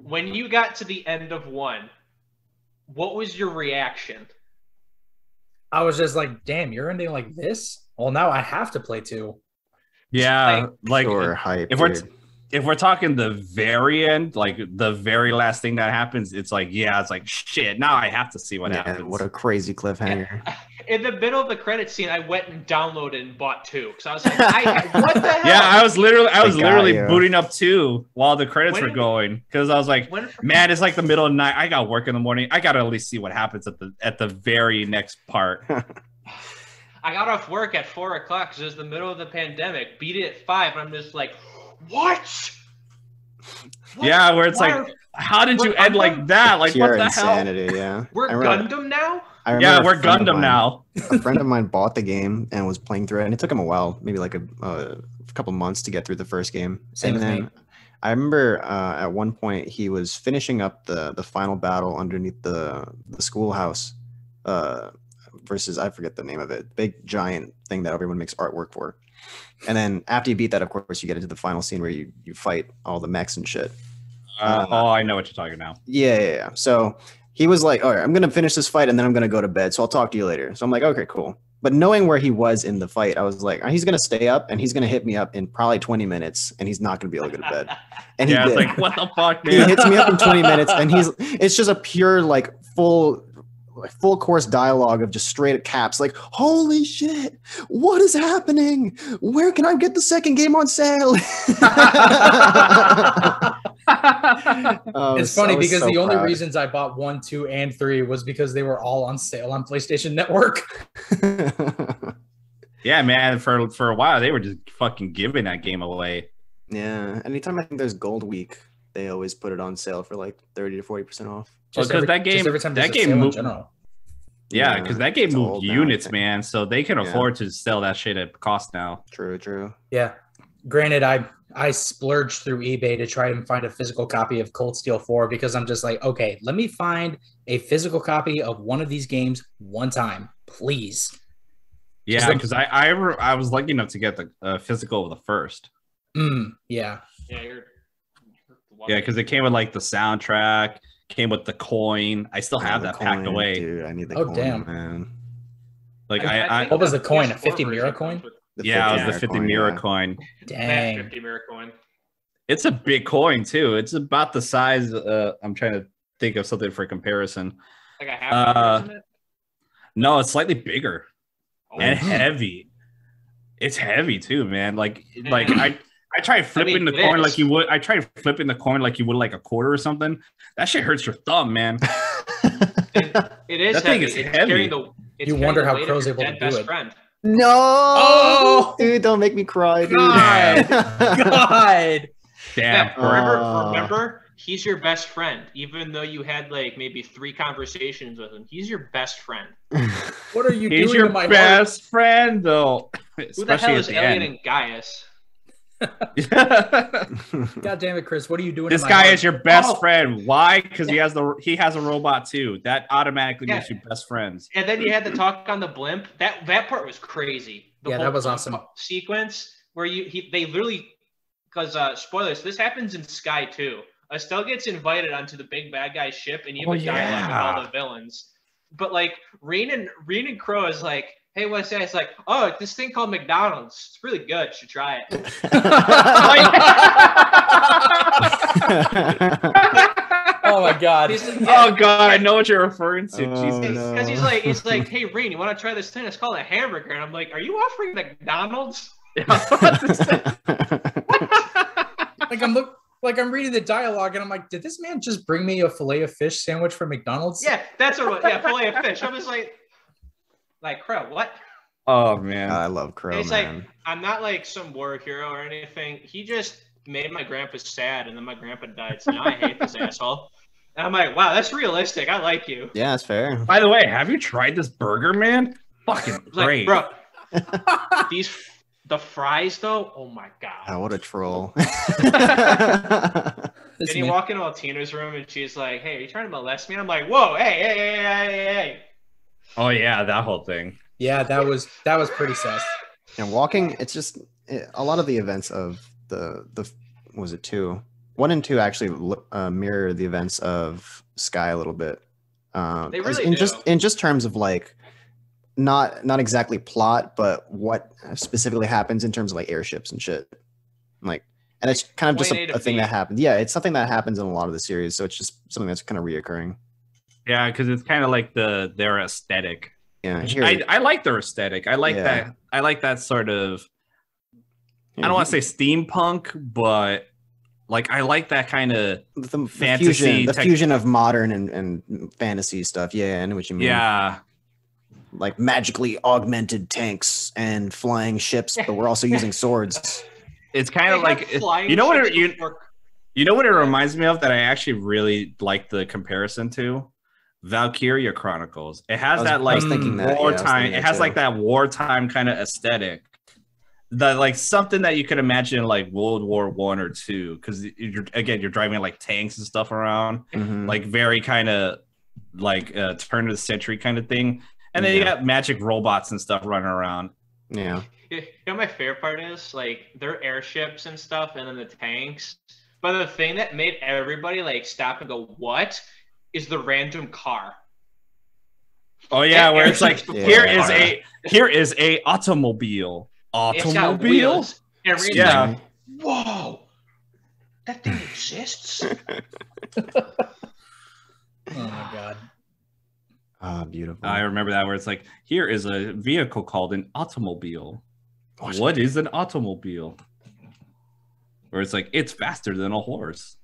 When you got to the end of 1, what was your reaction? I was just like, damn, you're ending like this? Well, now I have to play 2. Yeah, like Sure, hype, if we're talking the very end, like the very last thing that happens, it's like, yeah, it's like shit. Now I have to see what happens. What a crazy cliffhanger! In the middle of the credit scene, I went and downloaded and bought 2 because I was like, what the hell? Yeah, I was literally booting up 2 while the credits were going because I was like, man, it's like the middle of the night. I got work in the morning. I gotta at least see what happens at the very next part. I got off work at 4 o'clock because it was the middle of the pandemic. Beat it at 5, and I'm just like, what? Yeah, where it's like, how did you end like that? Like, Pure what the insanity, hell? Yeah. We're Gundam now? Yeah, we're Gundam now. A friend of mine bought the game and was playing through it, and it took him a while, maybe like a couple months to get through the first game. Same and with then me. I remember at one point he was finishing up the final battle underneath the schoolhouse versus, I forget the name of it, big giant thing that everyone makes artwork for. And then after you beat that, of course, you get into the final scene where you fight all the mechs and shit. I know what you're talking now. Yeah. So he was like, all right, I'm going to finish this fight and then I'm going to go to bed. So I'll talk to you later. So I'm like, okay, cool. But knowing where he was in the fight, I was like, he's going to stay up and he's going to hit me up in probably 20 minutes and he's not going to be able to go to bed. And yeah, it's like, what the fuck, man? He hits me up in 20 minutes and it's just a pure, like, full course dialogue of just straight caps, like, holy shit, what is happening? Where can I get the second game on sale? It's funny because the only reasons I bought 1, 2, and 3 was because they were all on sale on PlayStation Network. Yeah, man, for a while they were just fucking giving that game away. Yeah, anytime I think there's Gold Week, they always put it on sale for like 30 to 40% off. Because that game moved. Yeah, because that game moved units, man. So they can afford to sell that shit at cost now. True. Yeah. Granted, I splurged through eBay to try and find a physical copy of Cold Steel 4 because I'm just like, okay, let me find a physical copy of one of these games one time, please. Yeah, because I was lucky enough to get the physical of the first. Yeah. Yeah, because it came with like the soundtrack, came with the coin. I still have that packed away. Dude, I need the coin, damn, man. Like what was the coin? A 50 Mira coin? Yeah, it was the 50 Mira coin. Dang. 50 Mira coin. It's a big coin too. It's about the size. I'm trying to think of something for comparison. Like a half, isn't it? No, it's slightly bigger and heavy. It's heavy too, man. Like I tried flipping the coin like you would. I tried flipping the coin like you would like a quarter or something. That shit hurts your thumb, man. It is that heavy. thing is it's heavy. You wonder how Crow's able to do it. Friend. No, dude, don't make me cry, dude. God. Damn. Remember, he's your best friend, even though you had like maybe 3 conversations with him. He's your best friend. What are you doing? He's your best friend, though. Who the hell is Elliot and Gaius? God damn it, Chris! What are you doing? This guy is your best friend. Why? Because he has a robot too. That automatically makes you best friends. And then you had to talk on the blimp. That part was crazy. That was awesome. Sequence where they literally, because spoilers, this happens in Sky too. Estelle gets invited onto the big bad guy's ship, and you have a dialogue with all the villains. But like Reen and Crow is like, hey, what's that? It's like, oh, this thing called McDonald's. It's really good. You should try it. Oh my god. Oh god, I know what you're referring to. Jesus. Because he's like, hey, Reen, you want to try this thing? It's called a hamburger. And I'm like, are you offering McDonald's? I'm reading the dialogue and I'm like, did this man just bring me a filet of fish sandwich from McDonald's? Yeah, that's what. Yeah, filet of fish. I was like Crow, what? Oh man, I love Crow. It's man. like I'm not like some war hero or anything. He just made my grandpa sad, and then my grandpa died. So now I hate this asshole. And I'm like, wow, that's realistic. I like you. Yeah, that's fair. By the way, have you tried this burger, man? Fucking great, bro. The fries though, oh my god. Oh, what a troll. Then you walk into Altina's room and she's like, "Hey, are you trying to molest me?" I'm like, "Whoa, hey." Oh yeah, that whole thing. Yeah, that was pretty sus. And walking, it's just a lot of the events of the was it 2? 1 and 2 actually mirror the events of Sky a little bit. They really in do. just terms of like not exactly plot, but what specifically happens in terms of like airships and shit. Like, and it's kind of just a thing that happens. Yeah, it's something that happens in a lot of the series, so it's just something that's kind of reoccurring. Yeah, because it's kind of like their aesthetic. Yeah, I like their aesthetic. I like that. I like that sort of. I don't want to say steampunk, but like I like that kind of fantasy, the fusion of modern and fantasy stuff. Yeah, I know what you mean. Yeah, like magically augmented tanks and flying ships, but we're also using swords. It's kind of like you know what it reminds me of that I actually really like the comparison to Valkyria Chronicles. It has that like wartime. It has like that wartime kind of aesthetic. That like something that you could imagine like World War I or II, because you're driving like tanks and stuff around, like very kind of like turn of the century kind of thing. And then you got magic robots and stuff running around. Yeah. You know, my favorite part is like their airships and stuff, and then the tanks. But the thing that made everybody like stop and go, "What?" is the random car. Oh yeah, where it's like here is a automobile. Automobile. Yeah. Like, whoa, that thing exists. Oh my god. Ah, beautiful. I remember that where it's like, here is a vehicle called an automobile. What is an automobile? Where it's like, it's faster than a horse.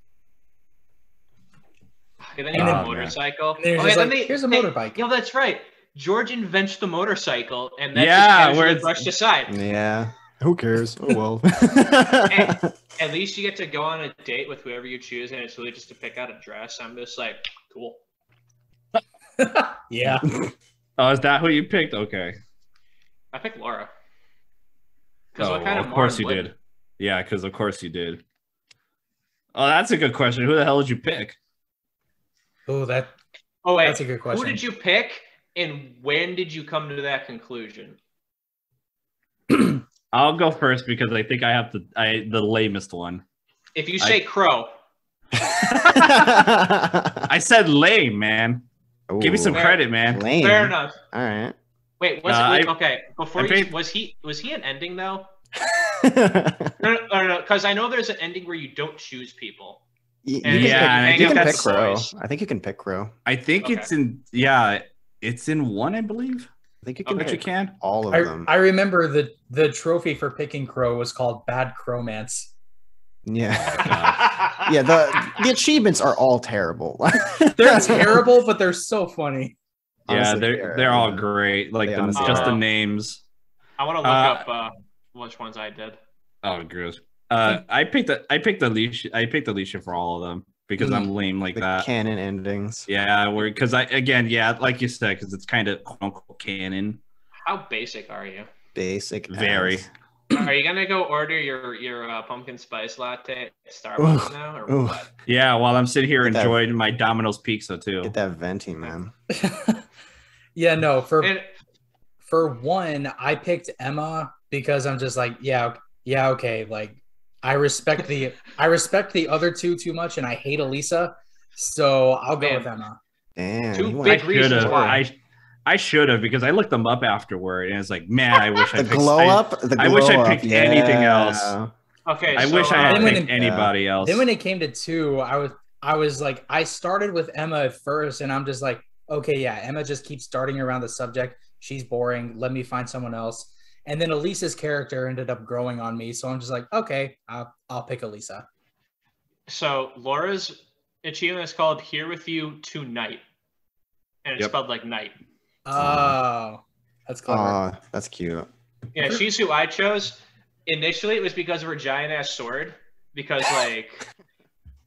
And then you have a motorcycle. Here's a motorbike. Yeah, that's right. George invents the motorcycle, and that's where it's brushed aside. Yeah. Who cares? Oh well. At least you get to go on a date with whoever you choose, and it's really just to pick out a dress. I'm just like, cool. Yeah. Oh, is that who you picked? Okay. I picked Laura. Oh, of course you did. Yeah, because of course you did. Oh, that's a good question. Who the hell did you pick? Oh, wait. That's a good question. Who did you pick, and when did you come to that conclusion? I'll go first because I think I have the lamest one. If you say Crow. I said lame, man. Ooh, give me some credit, man. Lame. Fair enough. All right. Wait, okay. Before was he an ending though? No, because I know there's an ending where you don't choose people. You can pick Crow. I think you can pick Crow. I think it's in it's in 1, I believe. I think you can. Bet you can. All of them. I remember the trophy for picking Crow was called Bad Crowmance. Yeah. Yeah, the achievements are all terrible. They're terrible, but they're so funny. Yeah, honestly, they're all great. Like just the names. I want to look up which ones I did. Oh, gross. I picked Alicia. I picked Alicia for all of them because I'm lame like that. Canon endings. Yeah, because like you said, because it's kind of quote unquote canon. How basic are you? Basic. Very. Are you gonna go order your pumpkin spice latte at Starbucks now, or what? Yeah, while I'm sitting here enjoying my Domino's pizza too. Get that venti, man. Yeah, no. For one, I picked Emma because I'm just like, yeah, okay. Like, I respect the other two too much, and I hate Elisa, so I'll go with Emma. Damn, two big reasons why. I should have, because I looked them up afterward, and it's like, man, I wish I picked I wish I picked anything else. Okay, I wish I had picked anybody else. Then when it came to 2, I was like, I started with Emma at first, and I'm just like, okay, yeah, Emma just keeps starting around the subject. She's boring. Let me find someone else. And then Elisa's character ended up growing on me, so I'm just like, okay, I'll pick Elisa. So Laura's achievement is called "Here with You Tonight," and it's spelled like night. Oh, that's clever. That's cute. Yeah, she's who I chose. Initially, it was because of her giant ass sword. Because like,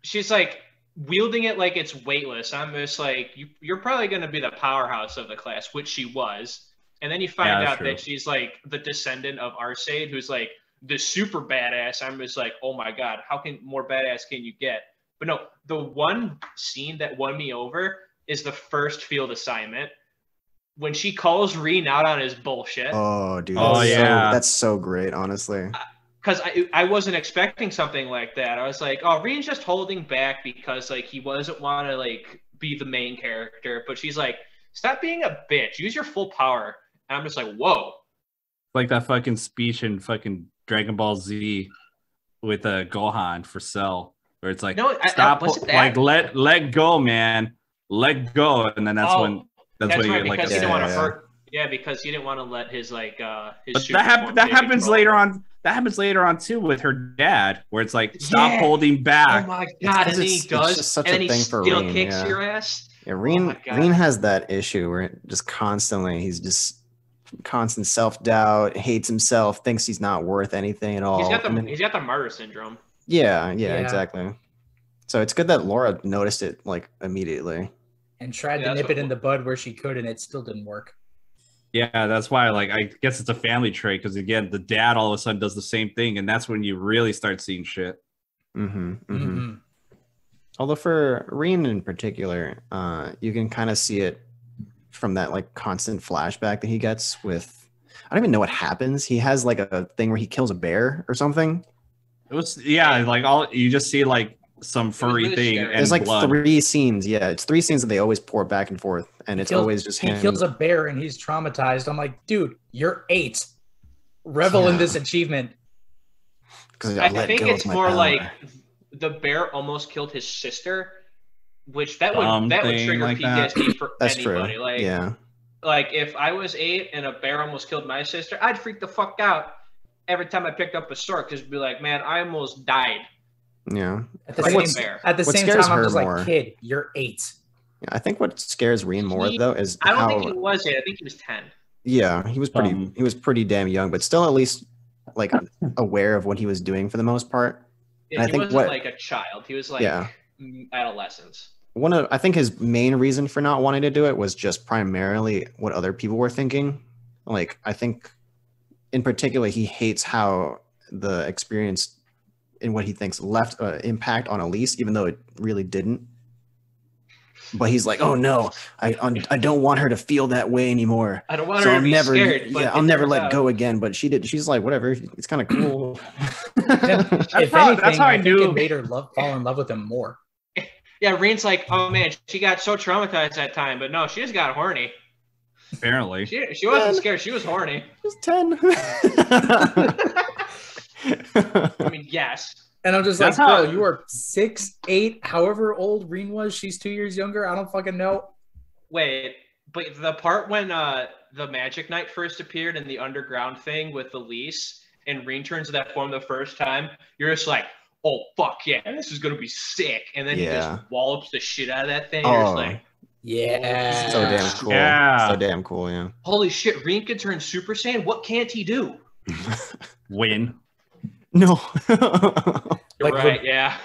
she's like wielding it like it's weightless. I'm just like, you're probably gonna be the powerhouse of the class, which she was. And then you find out that she's like the descendant of Arcade, who's like the super badass. I'm just like, oh my god, how more badass can you get? But no, the one scene that won me over is the first field assignment when she calls Reen out on his bullshit. Oh, dude. That's so great, honestly. Because I wasn't expecting something like that. I was like, oh, Reen's just holding back because like he doesn't want to like be the main character. But she's like, stop being a bitch. Use your full power. And I'm just like, whoa. Like that fucking speech in fucking Dragon Ball Z with Gohan for Cell. Where it's like, no, stop, like let go, man, let go, and then that's when right, you like, because he didn't want to hurt. Yeah, because he didn't want to let his like his. But that happens later on. That happens later on too with her dad, where it's like, stop holding back. Oh my god, and then he does, such and a then thing he for still Reen, kicks your ass. Yeah, Reen has that issue where it just constantly he's just constant self-doubt, hates himself, thinks he's not worth anything at all. He's got the martyr syndrome. Yeah, exactly. So it's good that Laura noticed it like immediately and tried to nip it in the bud where she could, and it still didn't work. Yeah, that's why, like, I guess it's a family trait, because again, the dad all of a sudden does the same thing, and that's when you really start seeing shit. Although for Reen in particular, you can kind of see it from that like constant flashback that he gets with, I don't even know what happens. He has like a thing where he kills a bear or something. It was like you just see like some furry thing. And there's like blood. 3 scenes. Yeah, it's 3 scenes that they always pour back and forth, and it's always just him. He kills a bear and he's traumatized. I'm like, dude, you're 8. Revel in this achievement. I think it's more like the bear almost killed his sister, which that would trigger like PTSD for anybody. True. Like, like if I was 8 and a bear almost killed my sister, I'd freak the fuck out every time I picked up a sword, because it'd be like, man, I almost died. Yeah. At the same time, I'm just like, kid, you're 8. Yeah, I think what scares Reen more though is I don't think he was 8. I think he was 10. Yeah, he was pretty damn young, but still at least like aware of what he was doing for the most part. Yeah, and he wasn't like a child. He was like adolescence. I think his main reason for not wanting to do it was just primarily what other people were thinking. Like, I think in particular, he hates how the experience in what he thinks left an impact on Elise, even though it really didn't. But he's like, oh no, I don't want her to feel that way anymore. I don't want her to be scared. Yeah, I'll never let go again. But she did. She's like, whatever. It's kind of cool. If anything, that's how I knew it made her fall in love with him more. Yeah, Reen's like, oh man, she got so traumatized that time, but no, she just got horny. Apparently, she wasn't scared. She was horny. She was 10. I mean, yes. And I'm just like, bro, you are 6, 8, however old Reen was. She's 2 years younger. I don't fucking know. Wait, but the part when the Magic Knight first appeared in the underground thing with Elise, and Reen turns to that form the first time, you're just like, oh fuck yeah, this is gonna be sick. And then he just wallops the shit out of that thing. You're just like, yeah, so damn cool. Yeah, so damn cool. Yeah. Holy shit, Reen can turn Super Saiyan. What can't he do? Win. No. You're right. Yeah.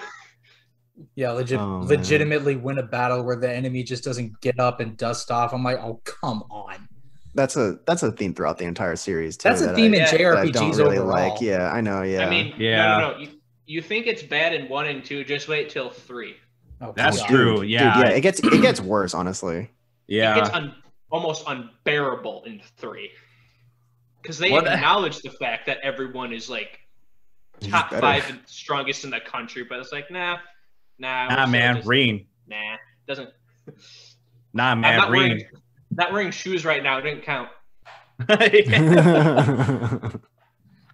Yeah, legitimately win a battle where the enemy just doesn't get up and dust off. I'm like, oh come on. That's a theme throughout the entire series too. That's a theme in JRPGs really overall. Like. Yeah, I know. Yeah. I mean, no. You think it's bad in 1 and 2? Just wait till 3. Oh, that's true. Yeah, dude, yeah. It gets worse, honestly. Yeah, it gets almost unbearable in 3 because they acknowledge the fact that everyone is like top 5 and strongest in the country, but it's like, nah, man, Reen. Nah, doesn't. Nah, man, Reen. Not wearing shoes right now didn't count.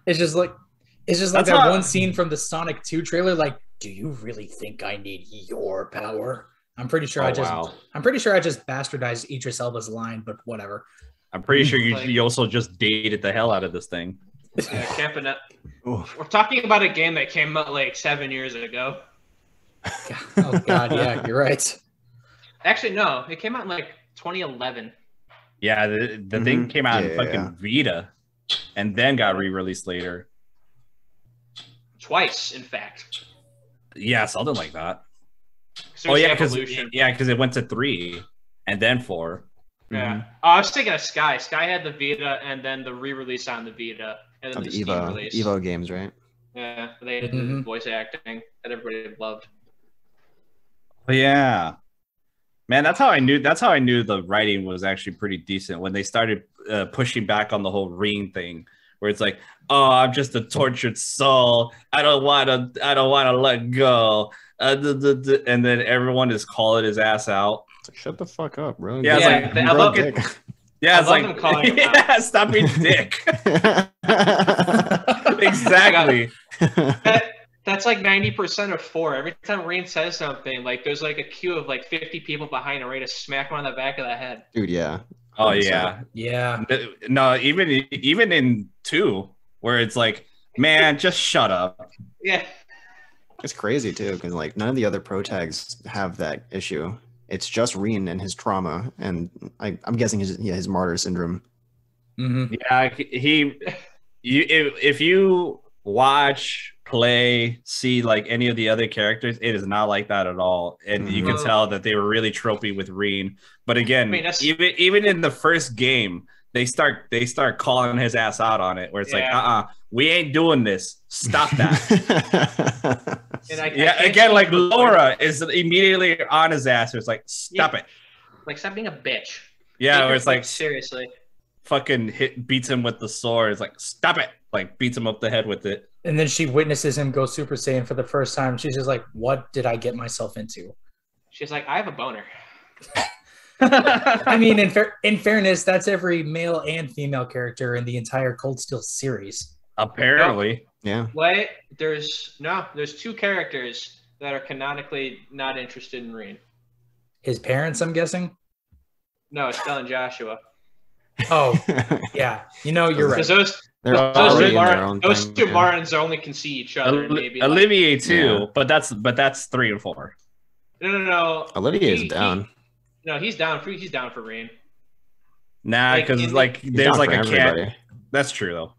It's just like that one scene from the Sonic 2 trailer. Like, do you really think I need your power? I'm pretty sure I just bastardized Idris Elba's line, but whatever. I'm pretty sure you also just dated the hell out of this thing. Camping up. We're talking about a game that came out like 7 years ago. Oh god, yeah, you're right. Actually, no, it came out in like 2011. Yeah, the thing came out in fucking Vita, and then got re-released later. Twice, in fact. Yeah, something like that. Oh yeah, because it went to 3 and then 4. Yeah. Mhm. Oh, I was thinking of Sky. Sky had the Vita and then the re-release on the Vita and then Oh, the the Steam release. Evo games, right? Yeah, they had the voice acting that everybody loved. But yeah, man, that's how I knew. That's how I knew the writing was actually pretty decent when they started pushing back on the whole Reen thing, where it's like, "Oh, I'm just a tortured soul. I don't want to. I don't want to let go." And then everyone is calling his ass out. It's like, shut the fuck up, bro. Yeah, it's Yeah, like, I love it. yeah, I it's love like, them calling him yeah, out. stop being a dick. Exactly. That's like 90% of 4. Every time Rain says something, like there's like a queue of like 50 people behind him ready to smack him on the back of the head. Dude, yeah. Oh yeah, Yeah. no, even in 2, where it's like, man, just shut up. Yeah. It's crazy too, because like none of the other pro tags have that issue. It's just Reen and his trauma, and I'm guessing his martyr syndrome. Mm-hmm. Yeah, if you watch, play, see like any of the other characters, it is not like that at all, and you can tell that they were really tropey with Reen. But again, even in the first game, they start calling his ass out on it, where it's like, we ain't doing this. Stop that. Again, like Laura is immediately on his ass. It's like, stop it. Like, stop being a bitch. Yeah, where it's like, seriously. Fucking beats him with the sword. It's like, stop it. Like, beats him up the head with it. And then she witnesses him go Super Saiyan for the first time. She's just like, what did I get myself into? She's like, I have a boner. I mean, in fairness, that's every male and female character in the entire Cold Steel series. Apparently. Yeah. Wait, there's 2 characters that are canonically not interested in Reen. His parents, I'm guessing? No, Estelle and Joshua. Oh, yeah. You know, you're right. Because those two Martins only can see each other. Maybe Olivier too, but that's 3 and 4. No. Olivier is down. No, he's down for Reen. Nah, because there's like a cat. That's true though.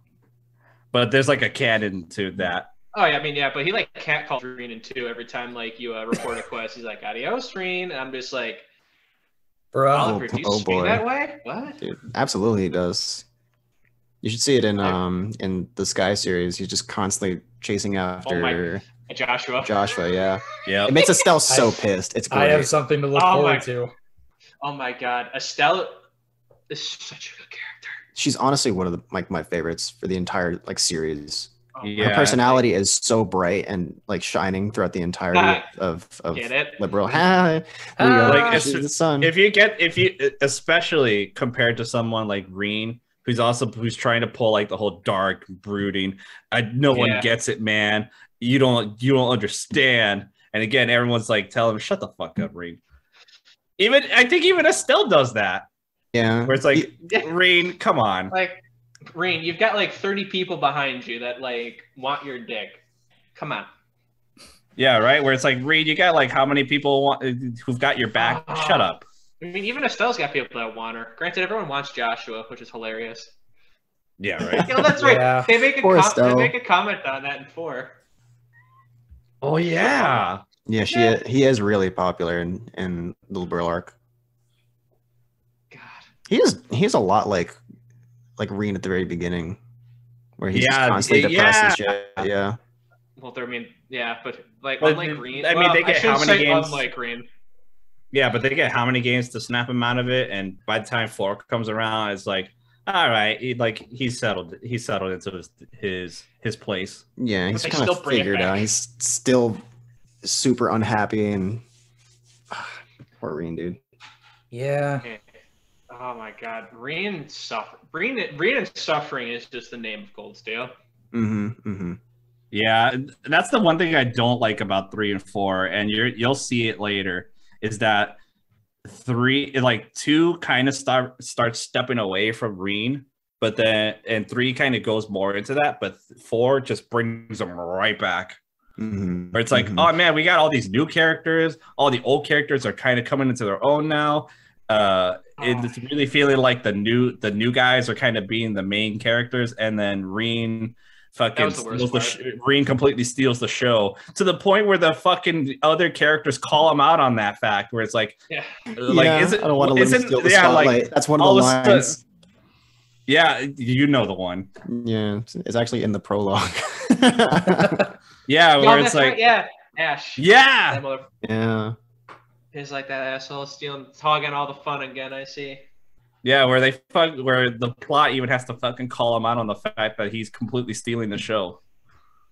But there's like a canon to that. Oh yeah, I mean but he like cat calls Reen in 2 every time like you report a quest. He's like, adios, Reen, and I'm just like, bro, Oliver, do you speak that way? What? Dude, absolutely he does. You should see it in the Sky series. He's just constantly chasing after Joshua, yeah. Yeah. It makes Estelle so pissed. It's great. I have something to look forward to. Oh my god, Estelle is such a good character. She's honestly one of my favorites for the entire series. Yeah, her personality is so bright and like shining throughout the entirety of Liberal. The sun. If you especially compared to someone like Reen, who's trying to pull like the whole dark brooding. No one gets it, man. You don't understand. And again, everyone's like telling him, shut the fuck up, Reen. I think even Estelle does that. Yeah. Where it's like, Reen, come on. Like, Reen, you've got like 30 people behind you that like want your dick. Come on. Yeah, right? Where it's like, Reen, you got like how many people who've got your back? Shut up. I mean, even Estelle's got people that want her. Granted, everyone wants Joshua, which is hilarious. Yeah, right. That's right. Yeah. They make a comment on that in 4. Oh yeah. Yeah, he is really popular in the Liberal arc. God. He is a lot like Reen at the very beginning, where he's constantly depressed and shit. Yeah. Well, but unlike Reen, I mean, they get how many games? Unlike Reen. Yeah, but they get how many games to snap him out of it, and by the time 4 comes around, it's like, all right, he's settled into his place. Yeah, he's kind of figured out. He's still super unhappy and poor Reen, dude. Yeah. Oh my god, Reen and suffering is just the name of Cold Steel. Yeah, that's the one thing I don't like about 3 and 4, and you'll see it later, is that 2 kind of starts stepping away from Reen, but then 3 kind of goes more into that, but 4 just brings them right back. Where it's like, oh man, we got all these new characters, all the old characters are kind of coming into their own now. It's really feeling like the new guys are kind of being the main characters, and then Reen fucking Reen completely steals the show to the point where the fucking other characters call him out on that fact. Where it's like, I don't want to let him steal the spotlight. Like, that's one of the lines. Yeah, you know the one. Yeah, it's actually in the prologue. Yeah, where it's like, yeah, Ash. Yeah. Yeah. He's like that asshole stealing, hogging all the fun again. I see. Yeah, where the plot even has to fucking call him out on the fact that he's completely stealing the show.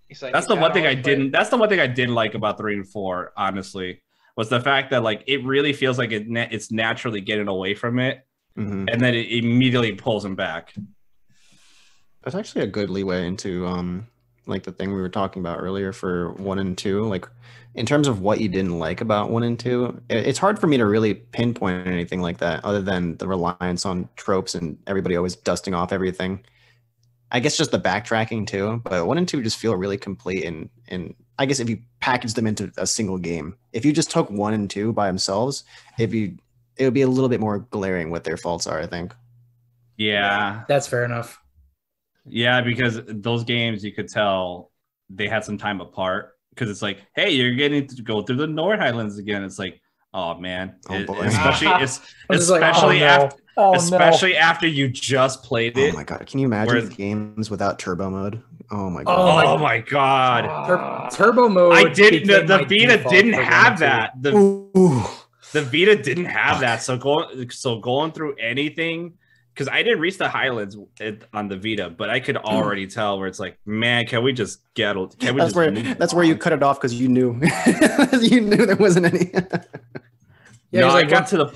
He's like, that's the one thing I didn't like about 3 and 4, honestly, was the fact that like it really feels like it's naturally getting away from it, and then it immediately pulls him back. That's actually a good leeway into like the thing we were talking about earlier for 1 and 2, like in terms of what you didn't like about 1 and 2. It's hard for me to really pinpoint anything like that other than the reliance on tropes and everybody always dusting off everything. I guess just the backtracking too, but 1 and 2 just feel really complete, and I guess if you package them into a single game, if you just took 1 and 2 by themselves, it would be a little bit more glaring what their faults are, I think. Yeah, that's fair enough. Yeah, because those games you could tell they had some time apart, because it's like, hey, you're getting to go through the North Highlands again. It's like, oh man, especially after you just played it. Oh my god, can you imagine games without turbo mode? Oh my god. Oh my god. Turbo mode. I didn't. The Vita didn't have that. The Vita didn't have that. So going through anything. Because I didn't reach the Highlands on the Vita, but I could already tell where it's like, man, can we just get? That's where you cut it off because you knew there wasn't any. I got to the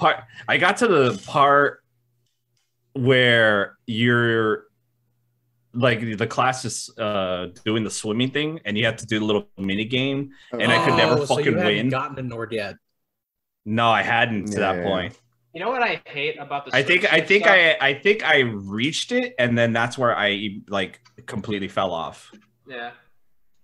part where you're like the class is doing the swimming thing, and you have to do a little mini game, and I could never fucking win. Gotten to Nord yet? No, I hadn't to that point. You know what I hate about the? I think I reached it, and then that's where I like completely fell off. Yeah.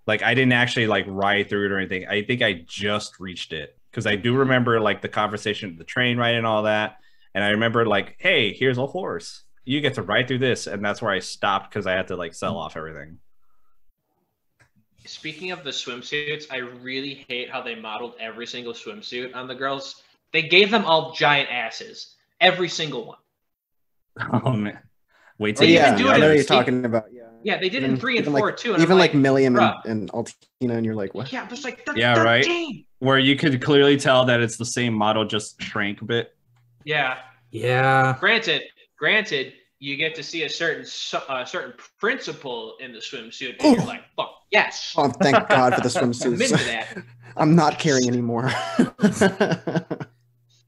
Like I didn't actually like ride through it or anything. I think I just reached it because I do remember like the conversation of the train ride and all that, and I remember like, hey, here's a horse. You get to ride through this, and that's where I stopped because I had to like sell off everything. Speaking of the swimsuits, I really hate how they modeled every single swimsuit on the girls. They gave them all giant asses. Every single one. Oh, man. Wait till I know what you're talking about. Yeah, they did in 3 and 4, too. And even like Milliam and Altina, and you're like, what? Yeah, just like, right? Where you could clearly tell that it's the same model, just shrank a bit. Yeah. Yeah. Granted, you get to see a certain principle in the swimsuit, and you're like, fuck, yes. Oh, thank God for the swimsuits. I'm into that. I'm not caring anymore.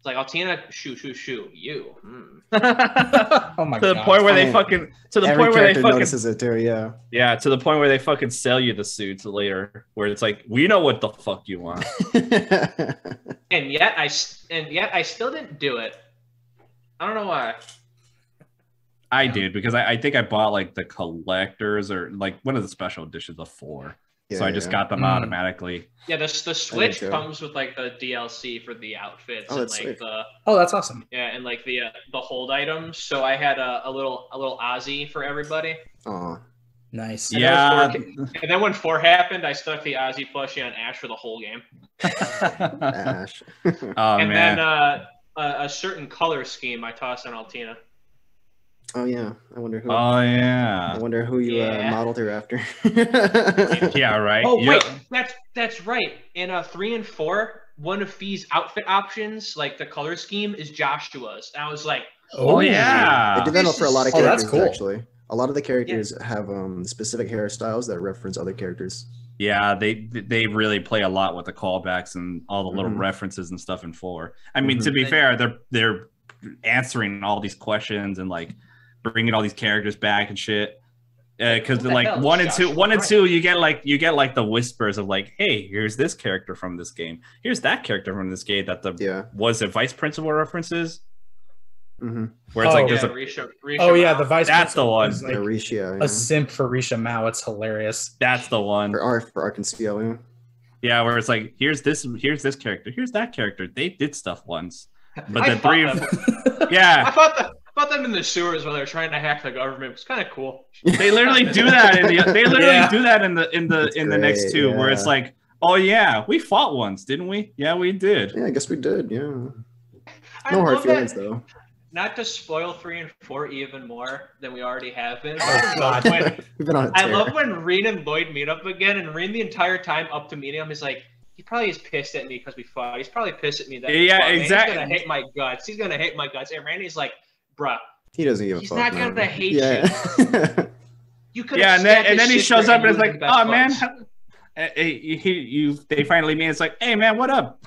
It's like Altina, shoo, you. Oh my god. To the point where they fucking notices it too, yeah. Yeah, to the point where they fucking sell you the suits later, where it's like, we know what the fuck you want. and yet I still didn't do it. I don't know why. I did because I think I bought like the collectors or like one of the special editions of 4. So I just got them automatically. Yeah, the Switch comes with like the DLC for the outfits and like that's awesome. Yeah, and like the hold items. So I had a little Ozzy for everybody. Oh, nice. And and then when 4 happened, I stuck the Ozzy plushie on Ash for the whole game. Ash. And then a certain color scheme I tossed on Altina. Oh yeah, I wonder who. Oh yeah, I wonder who you modeled her after. Yeah, right. Oh wait, that's right. In 3 and 4, one of Fee's outfit options, like the color scheme, is Joshua's. And I was like, oh yeah, they did that for a lot of characters. That's cool. Actually, a lot of the characters have specific hairstyles that reference other characters. Yeah, they really play a lot with the callbacks and all the little references and stuff in 4. I mean, to be fair, they're answering all these questions and like bringing all these characters back and shit. Because like 1 and 2, you get like the whispers of like, hey, here's this character from this game. Here's that character from this game that was it Vice Principal references. Where it's like there's Risha the Vice. That's the one. Like Risha, a simp for Risha Mao. It's hilarious. That's the one. For Arkansas. Yeah, where it's like here's this character, here's that character. They did stuff once, but then 3 and 4. Yeah. I thought about them in the sewers while they're trying to hack the government. It's kind of cool. They literally do that in the next two, where it's like, oh yeah, we fought once, didn't we? Yeah, we did. Yeah, I guess we did. Yeah. I No hard love feelings that, though. Not to spoil 3 and 4 even more than we already have been. Oh, God. We've been on a I tear. love when Reen and Lloyd meet up again, and Reen the entire time up to meeting him is like, he probably is pissed at me because we fought. He's probably pissed at me that Yeah, we fought, exactly. Man. He's gonna hate my guts. He's gonna hate my guts. And Randy's like, bruh, He doesn't give a he's fuck. not man. gonna hate you. you could Yeah, and then he shows up and it's like, oh man, Oh, they finally meet. It's like, hey man, what up?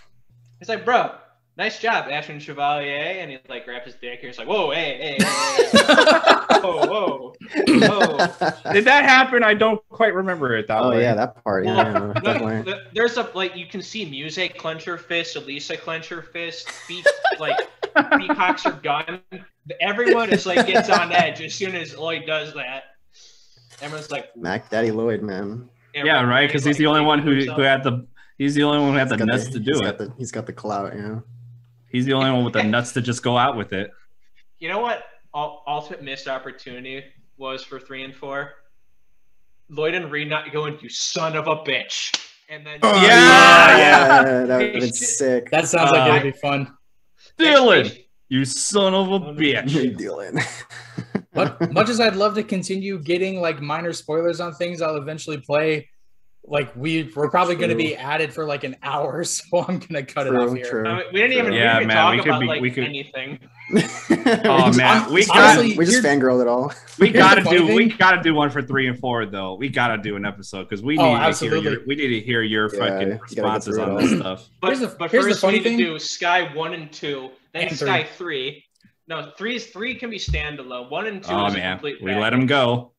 He's like, bro, nice job, Ashton Chevalier. And he like grabs his dick here. He's like, whoa, hey. whoa. Did that happen? I don't quite remember it that way. Oh yeah, that part. Yeah, definitely. There's a like you can see Music clench her fist, Elisa clench her fist, like peacocks her gun. Everyone is like gets on edge as soon as Lloyd does that. Everyone's like Mac Daddy Lloyd, man. Yeah, right. Because he's the only one who had the nuts to do it. He's got the clout. Yeah. He's the only one with the nuts to just go out with it. You know what? Ultimate missed opportunity was for 3 and 4. Lloyd and Reed not going, you son of a bitch, and then yeah, that would have been sick. That sounds like it'd be fun. Dylan, you son of a bitch. Dylan. But much as I'd love to continue getting like minor spoilers on things I'll eventually play, like we're probably going to be added for like an hour, so I'm going to cut it off here. We didn't even, talk about anything. Oh man, we just fangirled it all. We gotta do one for 3 and 4 though. We gotta do an episode because we need to hear your fucking responses on this stuff. But first we need to do Sky 1 and 2, then Sky 3. No, 3 can be standalone. 1 and 2 is a complete we let them go.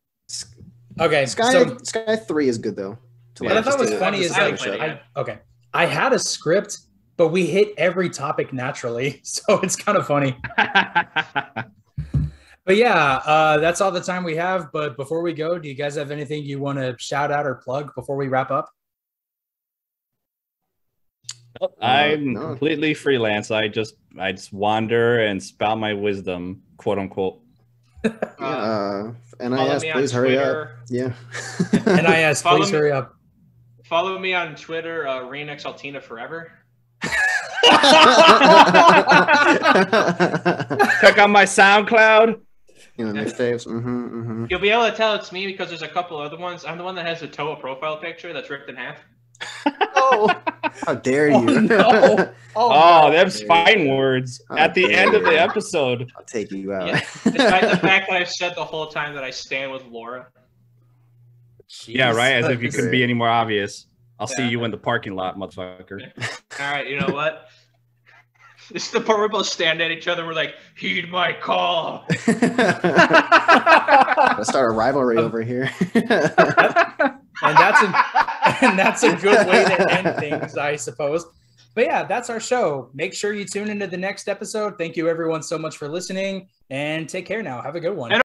Okay, Sky 3 is good though. What I thought was funny is I had a script, but we hit every topic naturally, so it's kind of funny. But yeah, that's all the time we have. But before we go, do you guys have anything you want to shout out or plug before we wrap up? I'm completely freelance. I just wander and spout my wisdom, quote unquote. NIS, please hurry up. Yeah. NIS, please hurry up. Follow me on Twitter, Renix Altina Forever. Check out my SoundCloud. Mixtapes. You'll be able to tell it's me because there's a couple other ones. I'm the one that has the Toa profile picture that's ripped in half. Oh, how dare you! No. Them's fighting words at the end of the episode. I'll take you out. Yeah. Despite the fact that I've said the whole time that I stand with Laura. Jeez. Yeah, right. As if you couldn't be any more obvious. I'll see you in the parking lot, motherfucker. All right, you know what? This is the part where we both stand at each other. And we're like, heed my call. Let's start a rivalry over here. And that's a good way to end things, I suppose. But yeah, that's our show. Make sure you tune into the next episode. Thank you everyone so much for listening, and take care now. Have a good one.